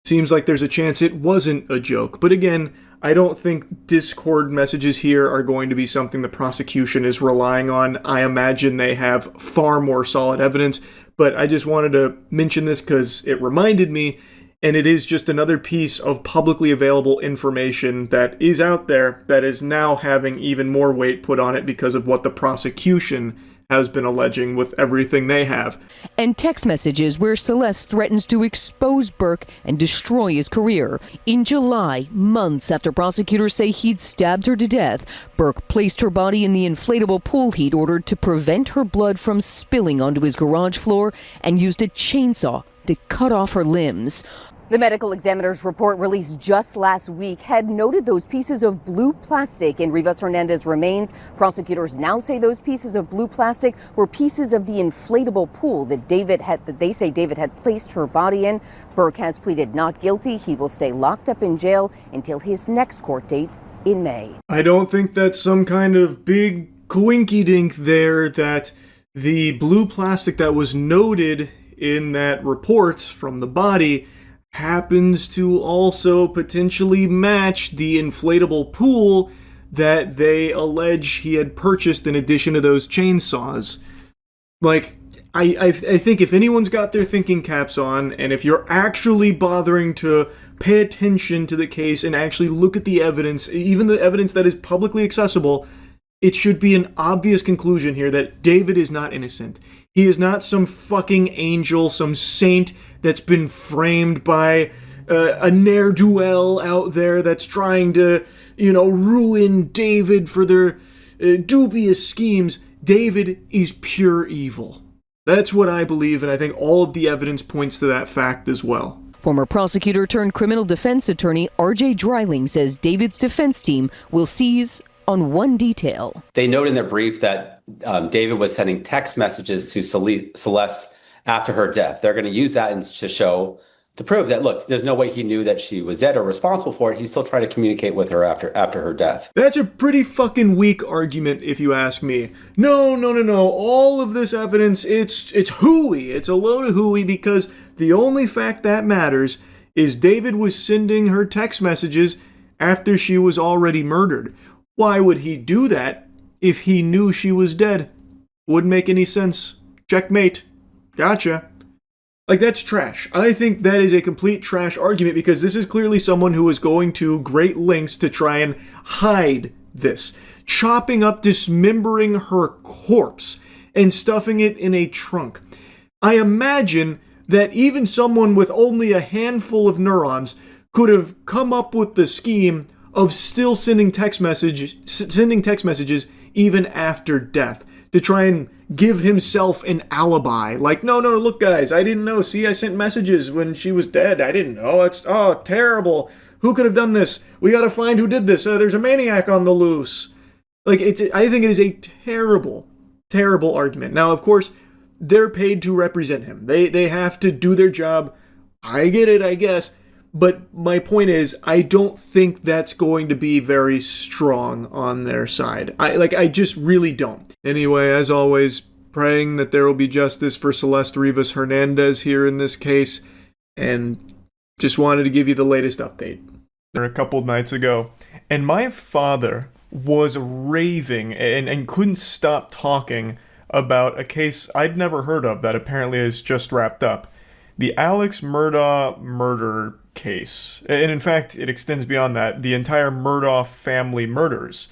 seems like there's a chance it wasn't a joke. But again, I don't think Discord messages here are going to be something the prosecution is relying on. I imagine they have far more solid evidence. but I just wanted to mention this because it reminded me, and it is just another piece of publicly available information that is out there that is now having even more weight put on it because of what the prosecution has been alleging with everything they have. And text messages where Celeste threatens to expose Burke and destroy his career. In July, months after prosecutors say he'd stabbed her to death, Burke placed her body in the inflatable pool he'd ordered to prevent her blood from spilling onto his garage floor and used a chainsaw to cut off her limbs. The medical examiner's report released just last week had noted those pieces of blue plastic in Rivas Hernandez's remains. Prosecutors now say those pieces of blue plastic were pieces of the inflatable pool that they say David had placed her body in. Burke has pleaded not guilty. He will stay locked up in jail until his next court date in May. I don't think that's some kind of big coinky-dink there that the blue plastic that was noted in that report from the body happens to also potentially match the inflatable pool that they allege he had purchased in addition to those chainsaws. Like, I think if anyone's got their thinking caps on, and if you're actually bothering to pay attention to the case and actually look at the evidence, even the evidence that is publicly accessible, it should be an obvious conclusion here that David is not innocent. He is not some fucking angel, some saint that's been framed by a ne'er-do-well out there that's trying to, ruin David for their dubious schemes. David is pure evil. That's what I believe, and I think all of the evidence points to that fact as well. Former prosecutor turned criminal defense attorney R.J. Dreiling says David's defense team will seize on one detail. They note in their brief that David was sending text messages to Celeste after her death. They're going to use that to prove that, look, there's no way he knew that she was dead or responsible for it. He still tried to communicate with her after her death. That's a pretty fucking weak argument, if you ask me. No. All of this evidence, it's hooey. It's a load of hooey because the only fact that matters is David was sending her text messages after she was already murdered. Why would he do that if he knew she was dead? Wouldn't make any sense. Checkmate. Gotcha. Like, that's trash. I think that is a complete trash argument because this is clearly someone who is going to great lengths to try and hide this. Chopping up, dismembering her corpse and stuffing it in a trunk. I imagine that even someone with only a handful of neurons could have come up with the scheme of still sending text messages even after death to try and give himself an alibi. Like, no, look guys, I didn't know. See, I sent messages when she was dead. I didn't know. It's terrible. Who could have done this? We gotta find who did this. There's a maniac on the loose. Like, I think it is a terrible, terrible argument. Now, of course, they're paid to represent him. They have to do their job. I get it, I guess. But my point is, I don't think that's going to be very strong on their side. I just really don't. Anyway, as always, praying that there will be justice for Celeste Rivas Hernandez here in this case, and just wanted to give you the latest update. A couple nights ago, and my father was raving and couldn't stop talking about a case I'd never heard of that apparently is just wrapped up. The Alex Murdaugh murder case. And in fact, it extends beyond that. The entire Murdaugh family murders.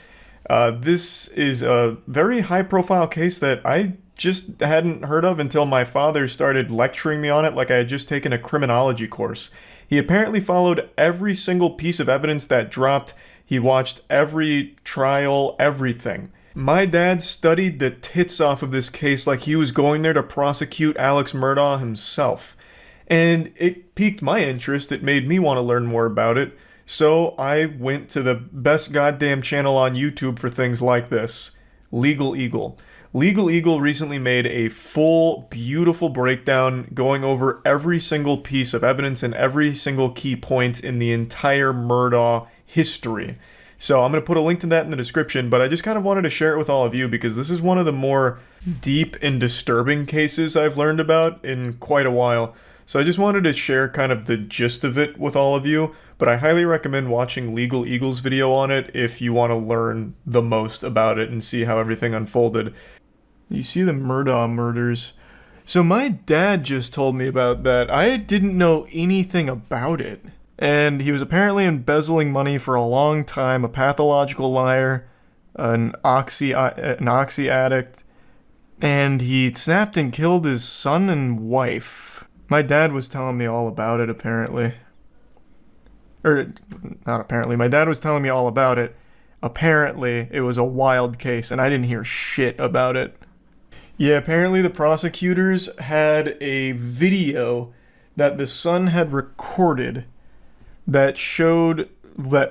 This is a very high-profile case that I just hadn't heard of until my father started lecturing me on it like I had just taken a criminology course. He apparently followed every single piece of evidence that dropped. He watched every trial, everything. My dad studied the tits off of this case like he was going there to prosecute Alex Murdaugh himself. And it piqued my interest. It made me want to learn more about it. So I went to the best goddamn channel on YouTube for things like this, Legal Eagle. Legal Eagle recently made a full, beautiful breakdown going over every single piece of evidence and every single key point in the entire Murdaugh history. So I'm going to put a link to that in the description, but I just kind of wanted to share it with all of you because this is one of the more deep and disturbing cases I've learned about in quite a while. So I just wanted to share kind of the gist of it with all of you, but I highly recommend watching Legal Eagle's video on it if you want to learn the most about it and see how everything unfolded. You see the Murdaugh murders. So my dad just told me about that. I didn't know anything about it. And he was apparently embezzling money for a long time, a pathological liar, an oxy addict, and he snapped and killed his son and wife. My dad was telling me all about it, apparently. Or, not apparently, my dad was telling me all about it. Apparently, it was a wild case, and I didn't hear shit about it. Yeah, apparently the prosecutors had a video that the son had recorded that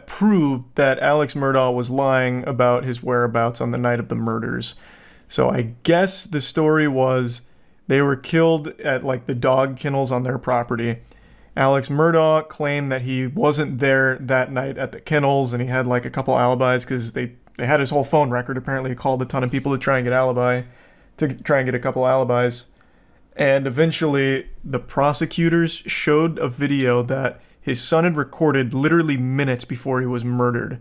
proved that Alex Murdaugh was lying about his whereabouts on the night of the murders. So I guess the story was they were killed at like the dog kennels on their property. Alex Murdaugh claimed that he wasn't there that night at the kennels, and he had like a couple alibis because they had his whole phone record. Apparently he called a ton of people to try and get a couple alibis. And eventually the prosecutors showed a video that his son had recorded literally minutes before he was murdered.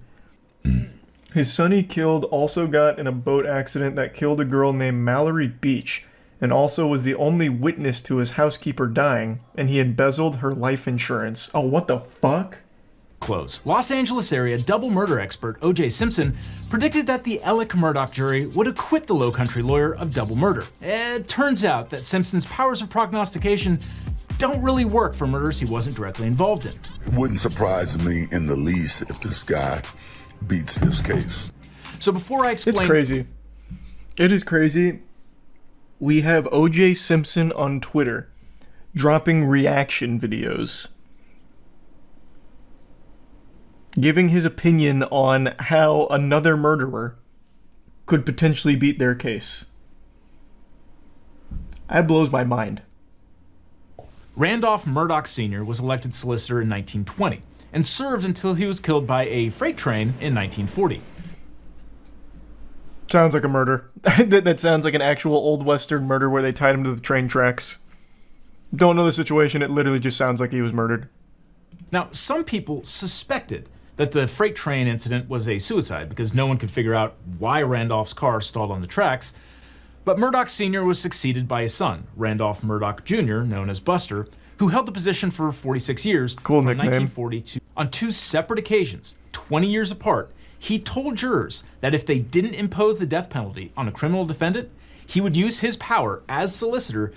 His son he killed also got in a boat accident that killed a girl named Mallory Beach, and also was the only witness to his housekeeper dying, and he embezzled her life insurance. Oh, what the fuck? Close. Los Angeles area double murder expert O.J. Simpson predicted that the Alec Murdaugh jury would acquit the Low Country lawyer of double murder. It turns out that Simpson's powers of prognostication don't really work for murders he wasn't directly involved in. It wouldn't surprise me in the least if this guy beats this case. So before I explain... It's crazy. It is crazy. We have O.J. Simpson on Twitter dropping reaction videos, giving his opinion on how another murderer could potentially beat their case. That blows my mind. Randolph Murdaugh Sr. was elected solicitor in 1920 and served until he was killed by a freight train in 1940. Sounds like a murder. That sounds like an actual old western murder where they tied him to the train tracks. Don't know the situation, it literally just sounds like he was murdered. Now, some people suspected that the freight train incident was a suicide because no one could figure out why Randolph's car stalled on the tracks. But Murdaugh Sr. was succeeded by his son, Randolph Murdaugh Jr., known as Buster, who held the position for 46 years, cool from nickname. 1942. On two separate occasions, 20 years apart, he told jurors that if they didn't impose the death penalty on a criminal defendant, he would use his power as solicitor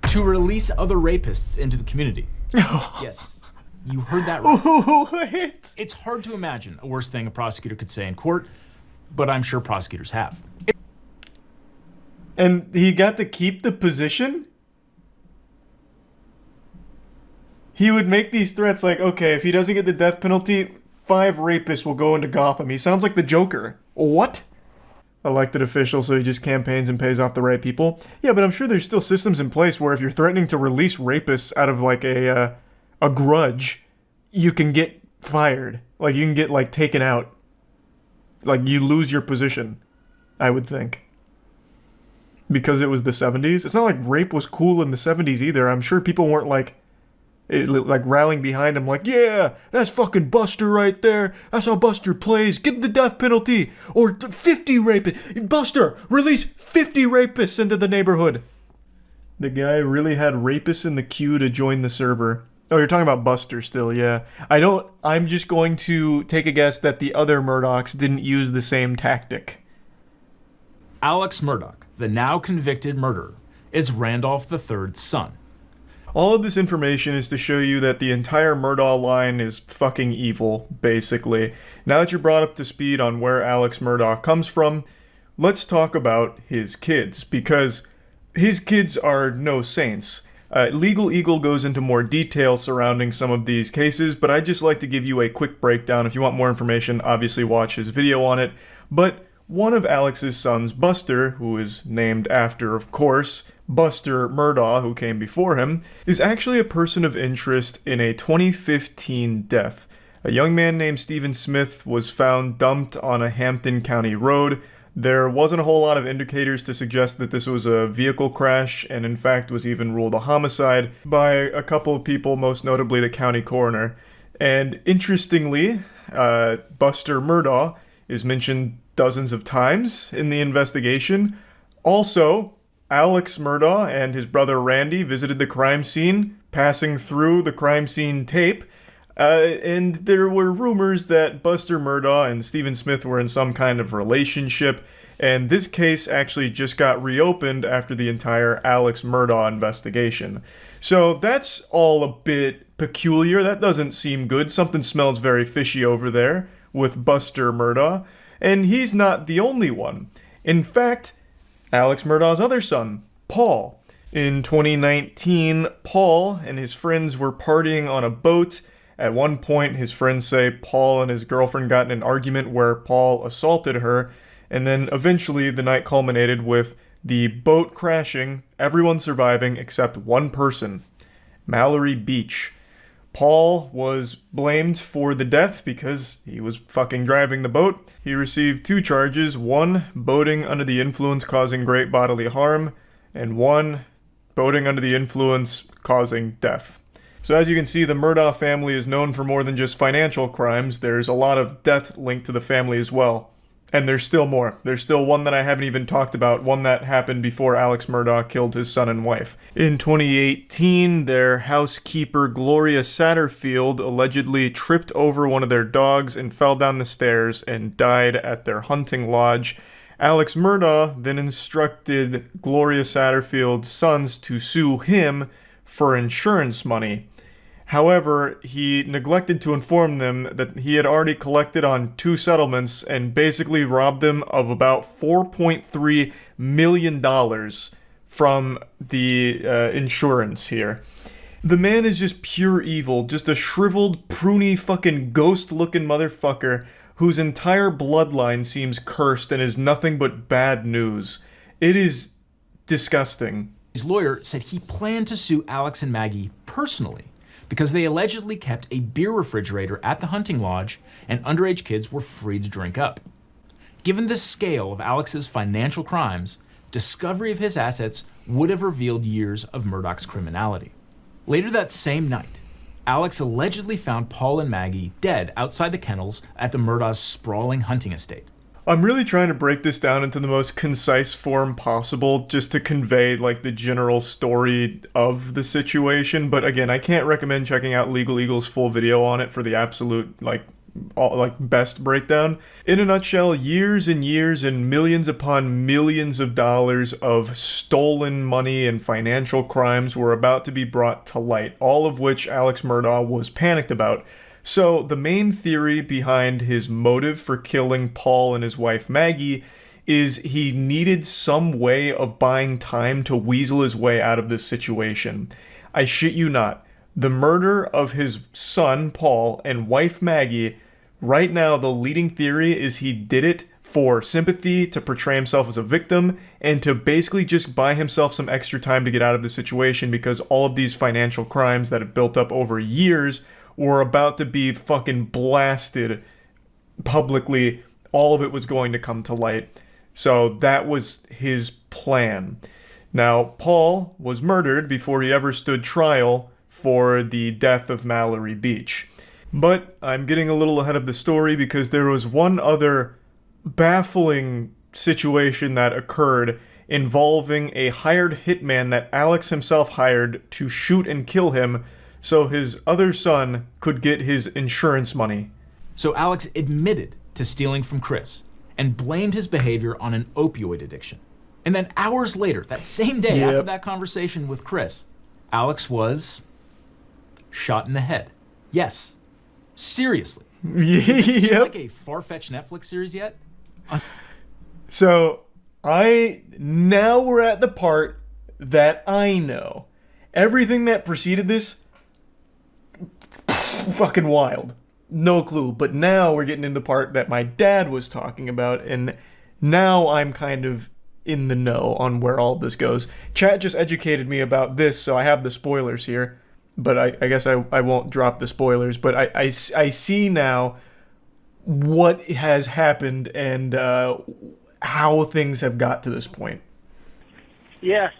to release other rapists into the community. Yes, you heard that right. What? It's hard to imagine a worse thing a prosecutor could say in court, but I'm sure prosecutors have. And he got to keep the position? He would make these threats like, okay, if he doesn't get the death penalty, 5 rapists will go into Gotham. He sounds like the Joker. What? Elected official, so he just campaigns and pays off the right people? Yeah, but I'm sure there's still systems in place where if you're threatening to release rapists out of like a grudge, you can get fired. Like you can get like taken out. Like you lose your position, I would think. Because it was the 70s. It's not like rape was cool in the 70s either. I'm sure people weren't like rallying behind him like, yeah, that's fucking Buster right there. That's how Buster plays. Give the death penalty. Or 50 rapists. Buster, release 50 rapists into the neighborhood. The guy really had rapists in the queue to join the server. Oh, you're talking about Buster still, yeah. I'm just going to take a guess that the other Murdaughs didn't use the same tactic. Alex Murdaugh, the now convicted murderer, is Randolph III's son. All of this information is to show you that the entire Murdaugh line is fucking evil, basically. Now that you're brought up to speed on where Alex Murdaugh comes from, let's talk about his kids, because his kids are no saints. Legal Eagle goes into more detail surrounding some of these cases, but I'd just like to give you a quick breakdown. If you want more information, obviously watch his video on it. But one of Alex's sons, Buster, who is named after, of course, Buster Murdaugh, who came before him, is actually a person of interest in a 2015 death. A young man named Stephen Smith was found dumped on a Hampton County road. There wasn't a whole lot of indicators to suggest that this was a vehicle crash, and in fact was even ruled a homicide by a couple of people, most notably the county coroner. And interestingly, Buster Murdaugh is mentioned dozens of times in the investigation. Also, Alex Murdaugh and his brother Randy visited the crime scene, passing through the crime scene tape. And there were rumors that Buster Murdaugh and Stephen Smith were in some kind of relationship, and this case actually just got reopened after the entire Alex Murdaugh investigation. So that's all a bit peculiar. That doesn't seem good. Something smells very fishy over there with Buster Murdaugh, and he's not the only one. In fact, Alex Murdaugh's other son, Paul. In 2019, Paul and his friends were partying on a boat. At one point, his friends say Paul and his girlfriend got in an argument where Paul assaulted her, and then eventually the night culminated with the boat crashing, everyone surviving except one person, Mallory Beach. Paul was blamed for the death because he was fucking driving the boat. He received 2 charges, 1 boating under the influence causing great bodily harm, and 1 boating under the influence causing death. So as you can see, the Murdaugh family is known for more than just financial crimes. There's a lot of death linked to the family as well. And there's still more. There's still one that I haven't even talked about, one that happened before Alex Murdaugh killed his son and wife. In 2018, their housekeeper Gloria Satterfield allegedly tripped over one of their dogs and fell down the stairs and died at their hunting lodge. Alex Murdaugh then instructed Gloria Satterfield's sons to sue him for insurance money. However, he neglected to inform them that he had already collected on 2 settlements and basically robbed them of about $4.3 million from the insurance here. The man is just pure evil, just a shriveled, pruny, fucking ghost-looking motherfucker whose entire bloodline seems cursed and is nothing but bad news. It is disgusting. His lawyer said he planned to sue Alex and Maggie personally because they allegedly kept a beer refrigerator at the hunting lodge and underage kids were free to drink up. Given the scale of Alex's financial crimes, discovery of his assets would have revealed years of Murdaugh's criminality. Later that same night, Alex allegedly found Paul and Maggie dead outside the kennels at the Murdaugh's sprawling hunting estate. I'm really trying to break this down into the most concise form possible just to convey like the general story of the situation, but again, I can't recommend checking out Legal Eagle's full video on it for the absolute best breakdown. In a nutshell, years and years and millions upon millions of dollars of stolen money and financial crimes were about to be brought to light, all of which Alex Murdaugh was panicked about. So the main theory behind his motive for killing Paul and his wife Maggie is he needed some way of buying time to weasel his way out of this situation. I shit you not. The murder of his son Paul and wife Maggie, right now the leading theory is he did it for sympathy, to portray himself as a victim, and to basically just buy himself some extra time to get out of the situation because all of these financial crimes that had built up over years were about to be fucking blasted publicly. All of it was going to come to light. So that was his plan. Now, Paul was murdered before he ever stood trial for the death of Mallory Beach. But I'm getting a little ahead of the story because there was one other baffling situation that occurred involving a hired hitman that Alex himself hired to shoot and kill him so his other son could get his insurance money. So Alex admitted to stealing from Chris and blamed his behavior on an opioid addiction. And then hours later, that same day after that conversation with Chris, Alex was shot in the head. Yes, seriously. Does this seem like a far-fetched Netflix series yet? So now we're at the part that I know. Everything that preceded this, fucking wild. No clue. But now we're getting into the part that my dad was talking about, and now I'm kind of in the know on where all this goes. Chat just educated me about this, so I have the spoilers here. But I guess I won't drop the spoilers. But I see now what has happened and how things have got to this point. Yes,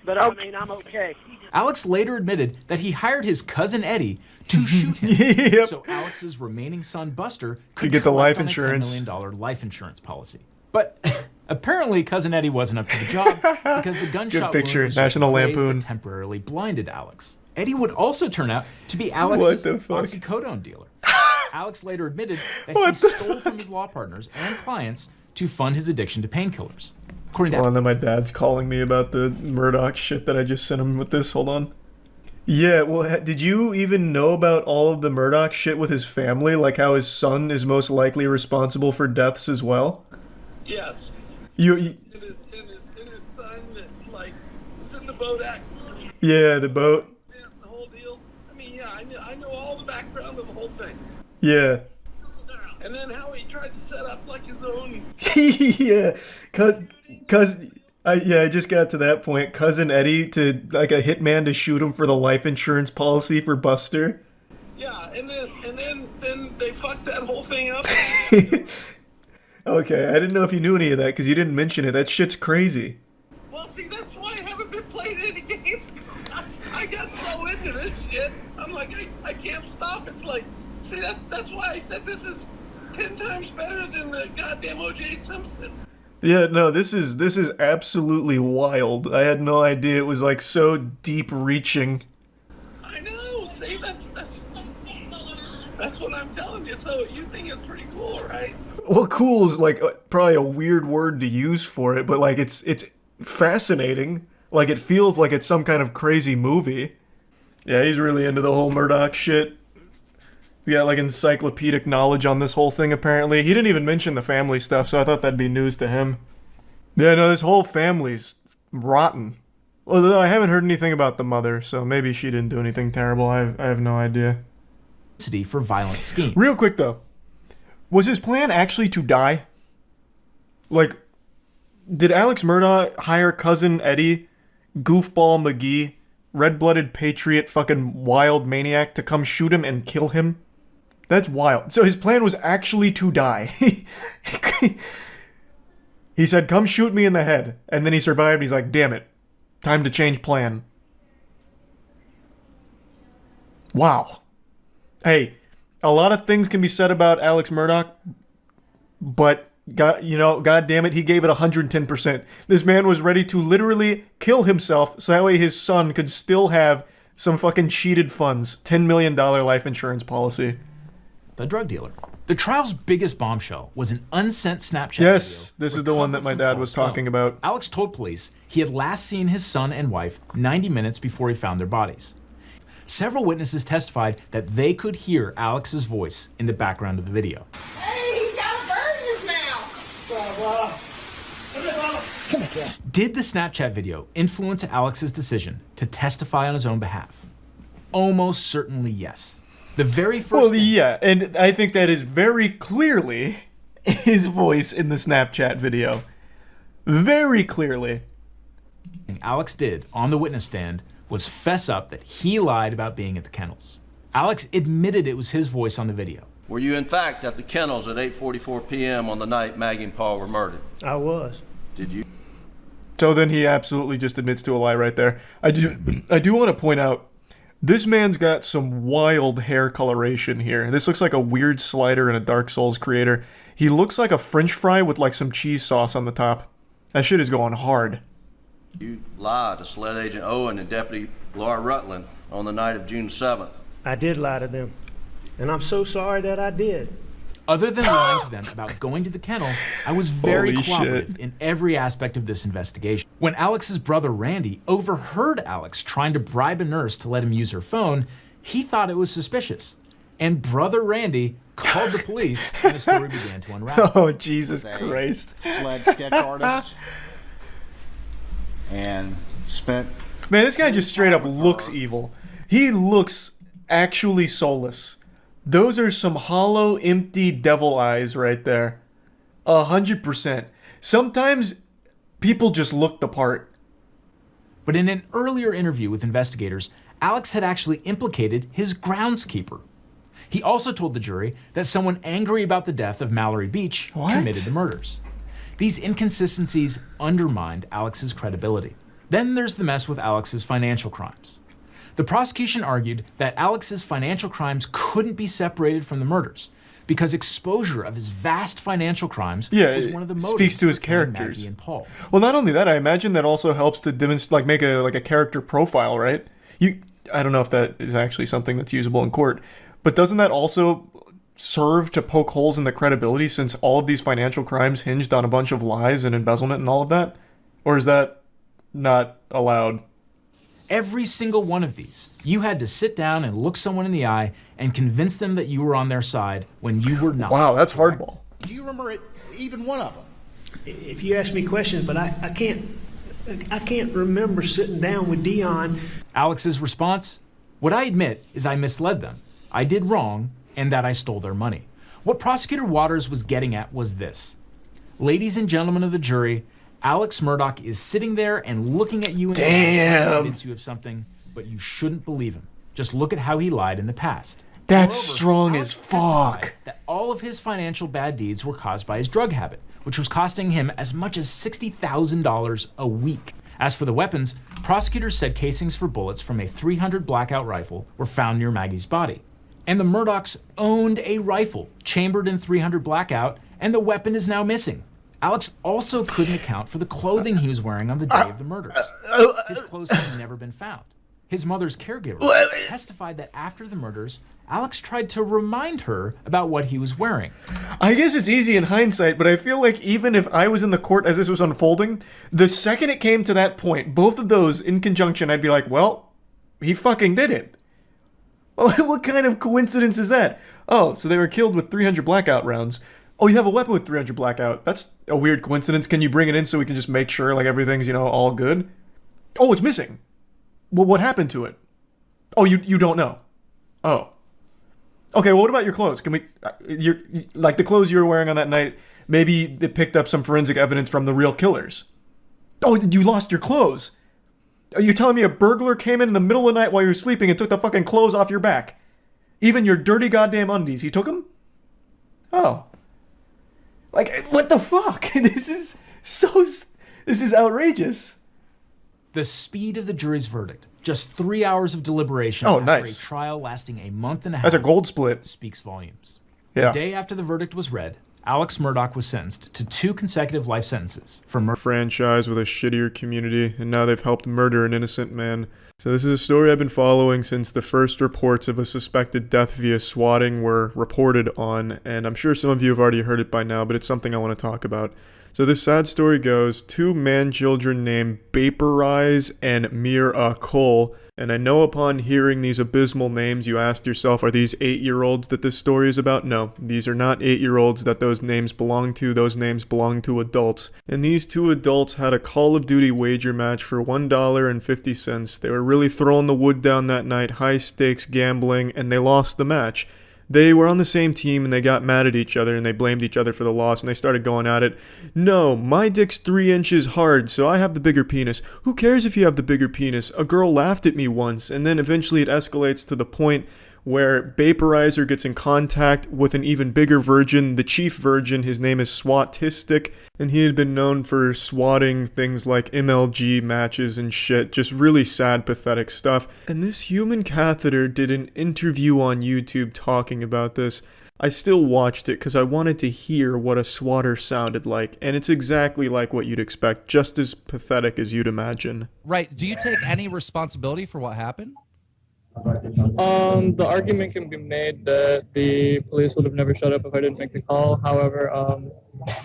but I mean, I'm okay. Alex later admitted that he hired his cousin Eddie to shoot him, so Alex's remaining son Buster could get the life collect on a insurance. $10 million life insurance policy. But Apparently, Cousin Eddie wasn't up to the job because the gunshot Good picture, wound was National just a graze Lampoon. that temporarily blinded Alex. Eddie would also turn out to be Alex's oxycodone dealer. Alex later admitted that he stole from his law partners and clients to fund his addiction to painkillers. According to Hold on, then my dad's calling me about the Murdoch shit that I just sent him with this. Hold on. Yeah, well, did you even know about all of the Murdoch shit with his family? Like how his son is most likely responsible for deaths as well? Yes. You And his son that, like, was in the boat accident. yeah, the boat. Yeah, the whole deal. I mean, yeah, I know all the background of the whole thing. Yeah. And then how he tried to set up, like, his own... Yeah, I just got to that point. Cousin Eddie to, like, a hitman to shoot him for the life insurance policy for Buster. Yeah, and then they fucked that whole thing up. Okay, I didn't know if you knew any of that because you didn't mention it. That shit's crazy. Well, see, that's why I haven't been playing any games. I got so into this shit. I'm like, I can't stop. It's like, see, that's why I said this is 10 times better than the goddamn O.J. Simpson. Yeah, no, this is absolutely wild. I had no idea it was like so deep reaching. I know. See, that's what I'm telling you. So you think it's pretty cool, right? Well, cool is like probably a weird word to use for it, but like it's fascinating. Like it feels like it's some kind of crazy movie. Yeah, he's really into the whole Murdoch shit. He got like encyclopedic knowledge on this whole thing apparently. He didn't even mention the family stuff, so I thought that'd be news to him. Yeah, no, this whole family's rotten. Although I haven't heard anything about the mother, so maybe she didn't do anything terrible. I have no idea. For violent schemes. Real quick though, was his plan actually to die? Like, did Alex Murdoch hire Cousin Eddie, Goofball McGee, red-blooded patriot fucking wild maniac to come shoot him and kill him? That's wild. So his plan was actually to die. He said, come shoot me in the head. And then he survived. He's like, damn it. Time to change plan. Wow. Hey, a lot of things can be said about Alex Murdoch, but God damn it, he gave it 110%. This man was ready to literally kill himself so that way his son could still have some fucking cheated funds. $10 million life insurance policy. The drug dealer. The trial's biggest bombshell was an unsent Snapchat Yes, video. this is the one that my dad was talking about. Alex told police he had last seen his son and wife 90 minutes before he found their bodies. Several witnesses testified that they could hear Alex's voice in the background of the video. Hey, he's got a bird in his mouth. Come here. Did the Snapchat video influence Alex's decision to testify on his own behalf? Almost certainly yes. The very first yeah, and I think that is very clearly his voice in the Snapchat video. Very clearly. thing Alex did on the witness stand was fess up that he lied about being at the kennels. Alex admitted it was his voice on the video. Were you in fact at the kennels at 8:44 p.m. on the night Maggie and Paul were murdered? I was. Did you? So then he absolutely just admits to a lie right there. I do want to point out, this man's got some wild hair coloration here. This looks like a weird slider in a Dark Souls creator. He looks like a French fry with like some cheese sauce on the top. That shit is going hard. You lied to SLED Agent Owen and Deputy Laura Rutland on the night of June 7th. I did lie to them, and I'm so sorry that I did. Other than lying to them about going to the kennel, I was very Holy cooperative shit. in every aspect of this investigation. When Alex's brother Randy overheard Alex trying to bribe a nurse to let him use her phone, he thought it was suspicious. And brother Randy called the police and the story began to unravel. Oh, Jesus Christ. SLED sketch artist and spent... Man, this guy just straight up looks evil. He looks actually soulless. Those are some hollow, empty devil eyes right there. 100%. Sometimes people just look the part. But in an earlier interview with investigators, Alex had actually implicated his groundskeeper. He also told the jury that someone angry about the death of Mallory Beach committed the murders. These inconsistencies undermined Alex's credibility. Then there's the mess with Alex's financial crimes. The prosecution argued that Alex's financial crimes couldn't be separated from the murders, because exposure of his vast financial crimes was one of the motives speaks to his for killing characters. Maggie and Paul. Well, not only that, I imagine that also helps to demonstrate, make a character profile, right? I don't know if that is actually something that's usable in court, but doesn't that also serve to poke holes in the credibility, since all of these financial crimes hinged on a bunch of lies and embezzlement and all of that? Or is that not allowed? Every single one of these, you had to sit down and look someone in the eye and convince them that you were on their side when you were not. Wow, that's hardball. Do you remember even one of them? If you ask me questions, but I can't remember sitting down with Dion. Alex's response? What I admit is I misled them. I did wrong, and that I stole their money. What Prosecutor Waters was getting at was this. Ladies and gentlemen of the jury, Alex Murdaugh is sitting there and looking at you and convince you of something, but you shouldn't believe him. Just look at how he lied in the past. That's strong as fuck. That all of his financial bad deeds were caused by his drug habit, which was costing him as much as $60,000 a week. As for the weapons, prosecutors said casings for bullets from a .300 Blackout rifle were found near Maggie's body. And the Murdaughs owned a rifle chambered in .300 Blackout, and the weapon is now missing. Alex also couldn't account for the clothing he was wearing on the day of the murders. His clothes had never been found. His mother's caregiver testified that after the murders, Alex tried to remind her about what he was wearing. I guess it's easy in hindsight, but I feel like even if I was in the court as this was unfolding, the second it came to that point, both of those in conjunction, I'd be like, well, he fucking did it. What kind of coincidence is that? Oh, so they were killed with .300 Blackout rounds. Oh, you have a weapon with .300 Blackout. That's a weird coincidence. Can you bring it in so we can just make sure like everything's, all good? Oh, it's missing. Well, what happened to it? Oh, you don't know. Oh. Okay, well, what about your clothes? Can we, like the clothes you were wearing on that night, maybe they picked up some forensic evidence from the real killers. Oh, you lost your clothes. Are you telling me a burglar came in the middle of the night while you were sleeping and took the fucking clothes off your back? Even your dirty goddamn undies, he took them? Oh. Like, what the fuck? This is outrageous. The speed of the jury's verdict, just 3 hours of deliberation after a trial lasting a month and a half. That's a gold split. Speaks volumes. Yeah. The day after the verdict was read, Alex Murdaugh was sentenced to 2 consecutive life sentences for murder. Franchise with a shittier community, and now they've helped murder an innocent man. So this is a story I've been following since the first reports of a suspected death via swatting were reported on, and I'm sure some of you have already heard it by now, but it's something I want to talk about. So this sad story goes, 2 man-children named Vaporize and Mira Cole, and I know upon hearing these abysmal names you asked yourself, are these 8-year-olds that this story is about? No, these are not 8-year-olds that those names belong to. Those names belong to adults. And these 2 adults had a Call of Duty wager match for $1.50. They were really throwing the wood down that night, high stakes gambling, and they lost the match. They were on the same team and they got mad at each other and they blamed each other for the loss and they started going at it. No, my dick's 3 inches hard, so I have the bigger penis. Who cares if you have the bigger penis? A girl laughed at me once, and then eventually it escalates to the point where Vaporizer gets in contact with an even bigger virgin, the chief virgin. His name is Swatistic, and he had been known for swatting things like MLG matches and shit, just really sad, pathetic stuff. And this human catheter did an interview on YouTube talking about this. I still watched it because I wanted to hear what a swatter sounded like, and it's exactly like what you'd expect, just as pathetic as you'd imagine. Right, do you take any responsibility for what happened? The argument can be made that the police would have never showed up if I didn't make the call. However,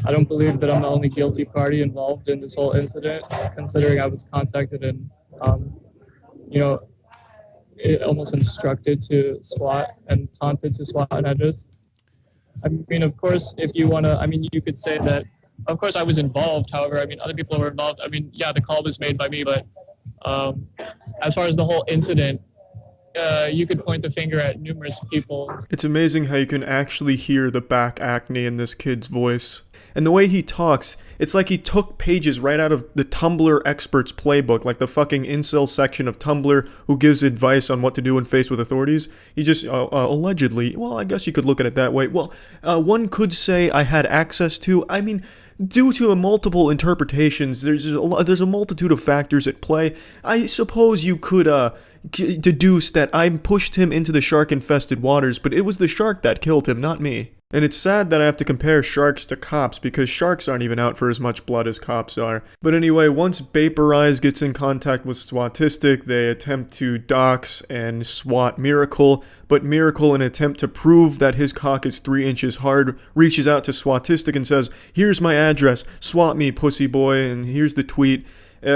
I don't believe that I'm the only guilty party involved in this whole incident, considering I was contacted and, almost instructed to SWAT and taunted to SWAT, and of course, if you want to, you could say that, of course I was involved. However, other people were involved. The call was made by me, but as far as the whole incident, you could point the finger at numerous people. It's amazing how you can actually hear the back acne in this kid's voice. And the way he talks, it's like he took pages right out of the Tumblr experts playbook, like the fucking incel section of Tumblr who gives advice on what to do when faced with authorities. He just, allegedly, well, I guess you could look at it that way. Well, one could say I had access to, due to multiple interpretations, there's a multitude of factors at play. I suppose you could deduce that I pushed him into the shark-infested waters, but it was the shark that killed him, not me. And it's sad that I have to compare sharks to cops because sharks aren't even out for as much blood as cops are. But anyway, once Vaporize gets in contact with Swatistic, they attempt to dox and swat Miracle, but Miracle, in an attempt to prove that his cock is 3 inches hard, reaches out to Swatistic and says, "Here's my address, swat me, pussy boy," and here's the tweet.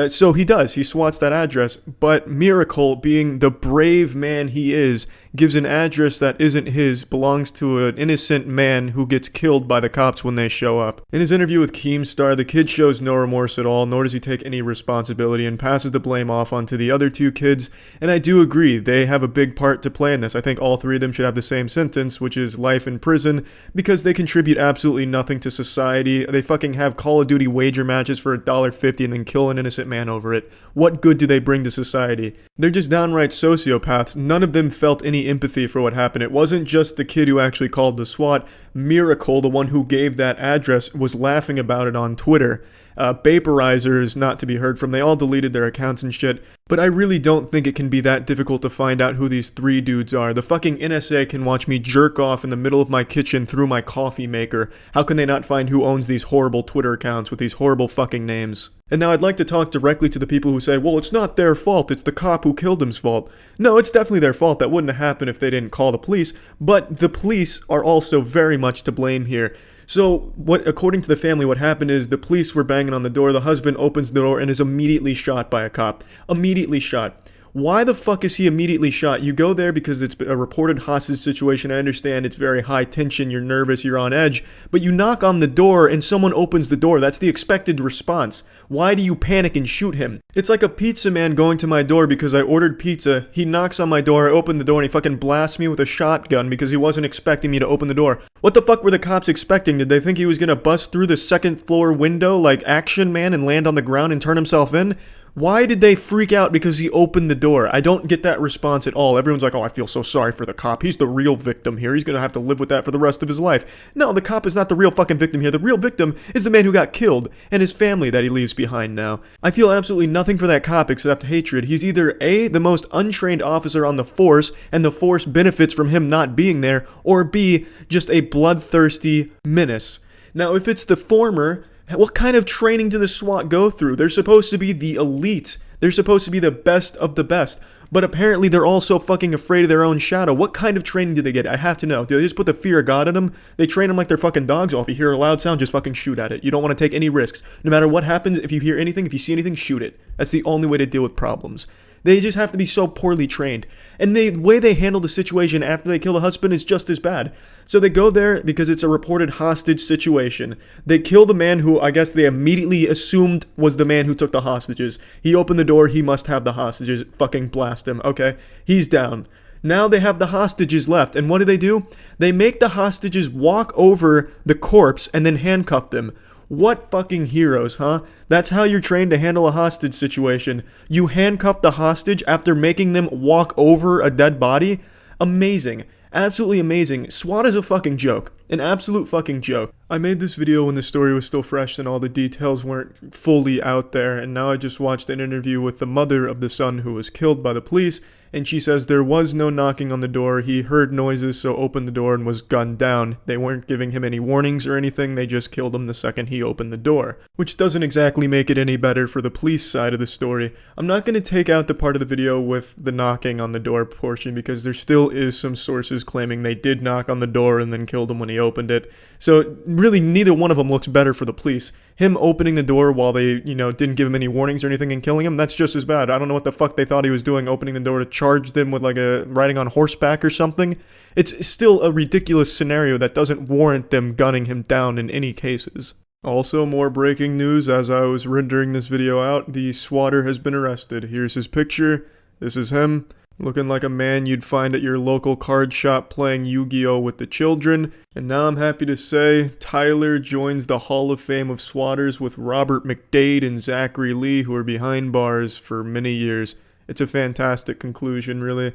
So he does, he swats that address, but Miracle, being the brave man he is, gives an address that isn't his, belongs to an innocent man who gets killed by the cops when they show up. In his interview with Keemstar, the kid shows no remorse at all, nor does he take any responsibility, and passes the blame off onto the other two kids, and I do agree, they have a big part to play in this. I think all three of them should have the same sentence, which is life in prison, because they contribute absolutely nothing to society. They fucking have Call of Duty wager matches for $1.50 and then kill an innocent man over it. What good do they bring to society? They're just downright sociopaths. None of them felt any empathy for what happened. It wasn't just the kid who actually called the SWAT. Miracle, the one who gave that address, was laughing about it on Twitter. Vaporizer is not to be heard from. They all deleted their accounts and shit. But I really don't think it can be that difficult to find out who these three dudes are. The fucking NSA can watch me jerk off in the middle of my kitchen through my coffee maker. How can they not find who owns these horrible Twitter accounts with these horrible fucking names? And now I'd like to talk directly to the people who say, well, it's not their fault, it's the cop who killed him's fault. No, it's definitely their fault. That wouldn't have happened if they didn't call the police. But the police are also very much to blame here. So, according to the family, what happened is the police were banging on the door, the husband opens the door and is immediately shot by a cop. Immediately shot. Why the fuck is he immediately shot? You go there because it's a reported hostage situation. I understand it's very high tension, you're nervous, you're on edge, but you knock on the door and someone opens the door. That's the expected response. Why do you panic and shoot him? It's like a pizza man going to my door because I ordered pizza. He knocks on my door, I open the door, and he fucking blasts me with a shotgun because he wasn't expecting me to open the door. What the fuck were the cops expecting? Did they think he was gonna bust through the second floor window like Action Man and land on the ground and turn himself in? Why did they freak out because he opened the door? I don't get that response at all. Everyone's like, oh, I feel so sorry for the cop. He's the real victim here. He's gonna have to live with that for the rest of his life. No, the cop is not the real fucking victim here. The real victim is the man who got killed and his family that he leaves behind now. I feel absolutely nothing for that cop except hatred. He's either A, the most untrained officer on the force, and the force benefits from him not being there, or B, just a bloodthirsty menace. Now, if it's the former, what kind of training do the SWAT go through? They're supposed to be the elite. They're supposed to be the best of the best. But apparently they're all so fucking afraid of their own shadow. What kind of training do they get? I have to know. Do they just put the fear of God in them? They train them like they're fucking dogs. Oh, if you hear a loud sound, just fucking shoot at it. You don't want to take any risks. No matter what happens, if you hear anything, if you see anything, shoot it. That's the only way to deal with problems. They just have to be so poorly trained. And the way they handle the situation after they kill the husband is just as bad. So they go there because it's a reported hostage situation. They kill the man who I guess they immediately assumed was the man who took the hostages. He opened the door, he must have the hostages. Fucking blast him. Okay, he's down. Now they have the hostages left. And what do? They make the hostages walk over the corpse and then handcuff them. What fucking heroes, huh? That's how you're trained to handle a hostage situation. You handcuff the hostage after making them walk over a dead body? Amazing. Absolutely amazing. SWAT is a fucking joke. An absolute fucking joke. I made this video when the story was still fresh and all the details weren't fully out there, and now I just watched an interview with the mother of the son who was killed by the police, and she says there was no knocking on the door. He heard noises, so opened the door and was gunned down. They weren't giving him any warnings or anything, they just killed him the second he opened the door. Which doesn't exactly make it any better for the police side of the story. I'm not going to take out the part of the video with the knocking on the door portion because there still is some sources claiming they did knock on the door and then killed him when he opened it. So really neither one of them looks better for the police. Him opening the door while they, didn't give him any warnings or anything and killing him, that's just as bad. I don't know what the fuck they thought he was doing, opening the door to charge them with like riding on horseback or something. It's still a ridiculous scenario that doesn't warrant them gunning him down in any cases. Also, more breaking news as I was rendering this video out, the swatter has been arrested. Here's his picture. This is him. Looking like a man you'd find at your local card shop playing Yu-Gi-Oh! With the children. And now I'm happy to say, Tyler joins the Hall of Fame of Swatters with Robert McDade and Zachary Lee, who are behind bars for many years. It's a fantastic conclusion, really.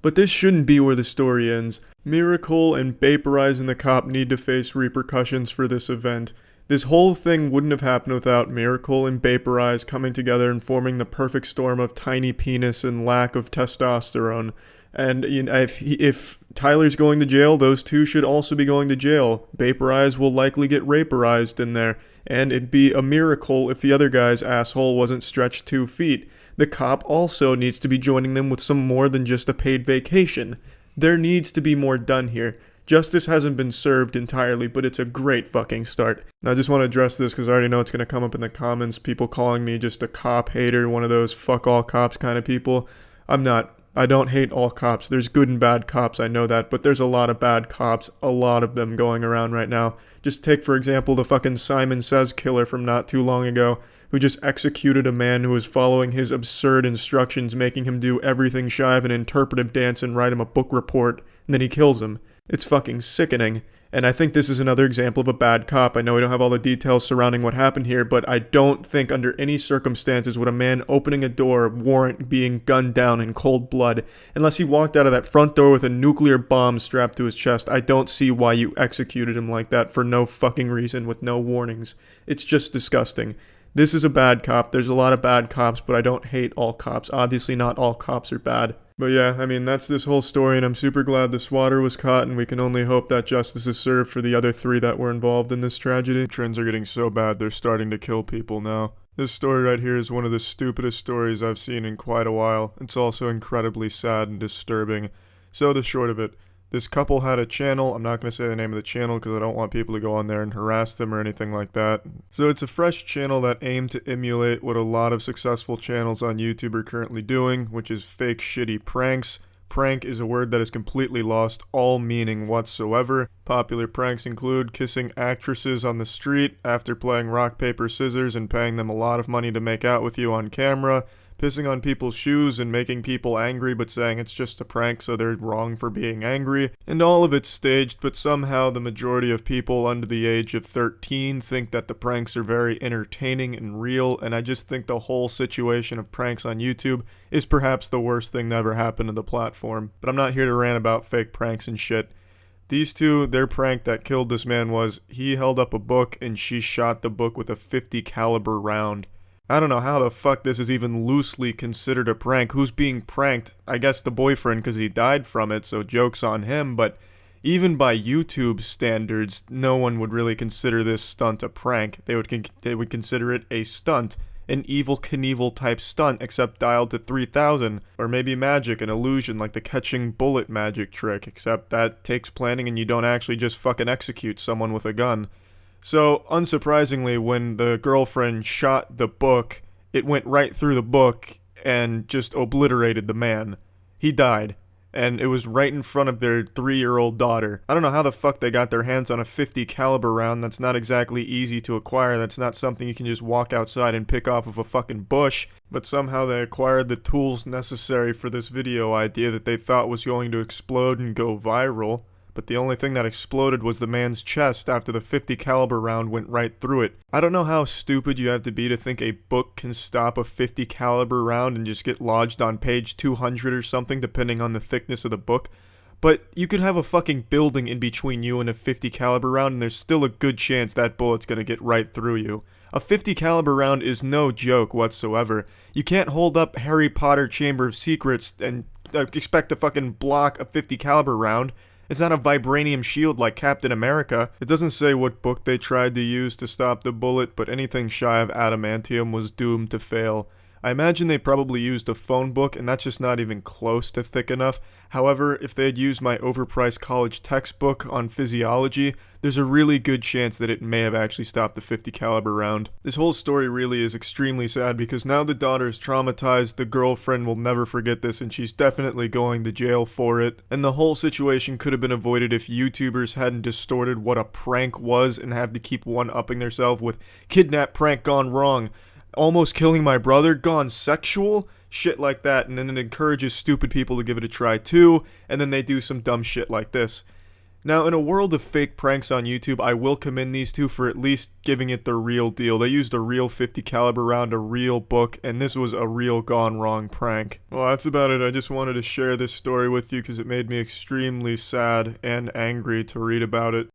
But this shouldn't be where the story ends. Miracle and Vaporize and the cop need to face repercussions for this event. This whole thing wouldn't have happened without Miracle and Vaporize coming together and forming the perfect storm of tiny penis and lack of testosterone. And you know, if Tyler's going to jail, those two should also be going to jail. Vaporize will likely get raperized in there, and it'd be a miracle if the other guy's asshole wasn't stretched 2 feet. The cop also needs to be joining them with some more than just a paid vacation. There needs to be more done here. Justice hasn't been served entirely, but it's a great fucking start. And I just want to address this because I already know it's going to come up in the comments, people calling me just a cop hater, one of those fuck all cops kind of people. I'm not. I don't hate all cops. There's good and bad cops, I know that, but there's a lot of bad cops, a lot of them going around right now. Just take, for example, the fucking Simon Says killer from not too long ago, who just executed a man who was following his absurd instructions, making him do everything shy of an interpretive dance and write him a book report, and then he kills him. It's fucking sickening. And I think this is another example of a bad cop. I know we don't have all the details surrounding what happened here, but I don't think under any circumstances would a man opening a door warrant being gunned down in cold blood. Unless he walked out of that front door with a nuclear bomb strapped to his chest, I don't see why you executed him like that for no fucking reason with no warnings. It's just disgusting. This is a bad cop. There's a lot of bad cops, but I don't hate all cops. Obviously not all cops are bad. But yeah, I mean, that's this whole story, and I'm super glad the swatter was caught, and we can only hope that justice is served for the other 3 that were involved in this tragedy. Trends are getting so bad, they're starting to kill people now. This story right here is one of the stupidest stories I've seen in quite a while. It's also incredibly sad and disturbing. So the short of it, this couple had a channel. I'm not going to say the name of the channel because I don't want people to go on there and harass them or anything like that. So it's a fresh channel that aimed to emulate what a lot of successful channels on YouTube are currently doing, which is fake shitty pranks. Prank is a word that has completely lost all meaning whatsoever. Popular pranks include kissing actresses on the street after playing rock, paper, scissors and paying them a lot of money to make out with you on camera, pissing on people's shoes and making people angry but saying it's just a prank so they're wrong for being angry, and all of it's staged, but somehow the majority of people under the age of 13 think that the pranks are very entertaining and real, and I just think the whole situation of pranks on YouTube is perhaps the worst thing that ever happened to the platform. But I'm not here to rant about fake pranks and shit. These two, their prank that killed this man was he held up a book and she shot the book with a .50 caliber round. I don't know how the fuck this is even loosely considered a prank. Who's being pranked? I guess the boyfriend because he died from it, so joke's on him, but even by YouTube standards, no one would really consider this stunt a prank. They would consider it a stunt, an Evel Knievel type stunt, except dialed to 3000, or maybe magic, an illusion like the catching bullet magic trick, except that takes planning and you don't actually just fucking execute someone with a gun. So, unsurprisingly, when the girlfriend shot the book, it went right through the book and just obliterated the man. He died, and it was right in front of their 3-year-old daughter. I don't know how the fuck they got their hands on a .50 caliber round. That's not exactly easy to acquire. That's not something you can just walk outside and pick off of a fucking bush. But somehow they acquired the tools necessary for this video idea that they thought was going to explode and go viral. But the only thing that exploded was the man's chest after the .50 caliber round went right through it. I don't know how stupid you have to be to think a book can stop a .50 caliber round and just get lodged on page 200 or something, depending on the thickness of the book. But you could have a fucking building in between you and a .50 caliber round, and there's still a good chance that bullet's gonna get right through you. A .50 caliber round is no joke whatsoever. You can't hold up Harry Potter Chamber of Secrets and expect to fucking block a .50 caliber round. It's not a vibranium shield like Captain America. It doesn't say what book they tried to use to stop the bullet, but anything shy of adamantium was doomed to fail. I imagine they probably used a phone book, and that's just not even close to thick enough. However, if they had used my overpriced college textbook on physiology, there's a really good chance that it may have actually stopped the .50 caliber round. This whole story really is extremely sad because now the daughter is traumatized, the girlfriend will never forget this, and she's definitely going to jail for it. And the whole situation could have been avoided if YouTubers hadn't distorted what a prank was and had to keep one-upping themselves with kidnap prank gone wrong, almost killing my brother gone sexual, shit like that, and then it encourages stupid people to give it a try too, and then they do some dumb shit like this. Now, in a world of fake pranks on YouTube, I will commend these two for at least giving it the real deal. They used a real .50 caliber round, a real book, and this was a real gone wrong prank. Well, that's about it. I just wanted to share this story with you because it made me extremely sad and angry to read about it.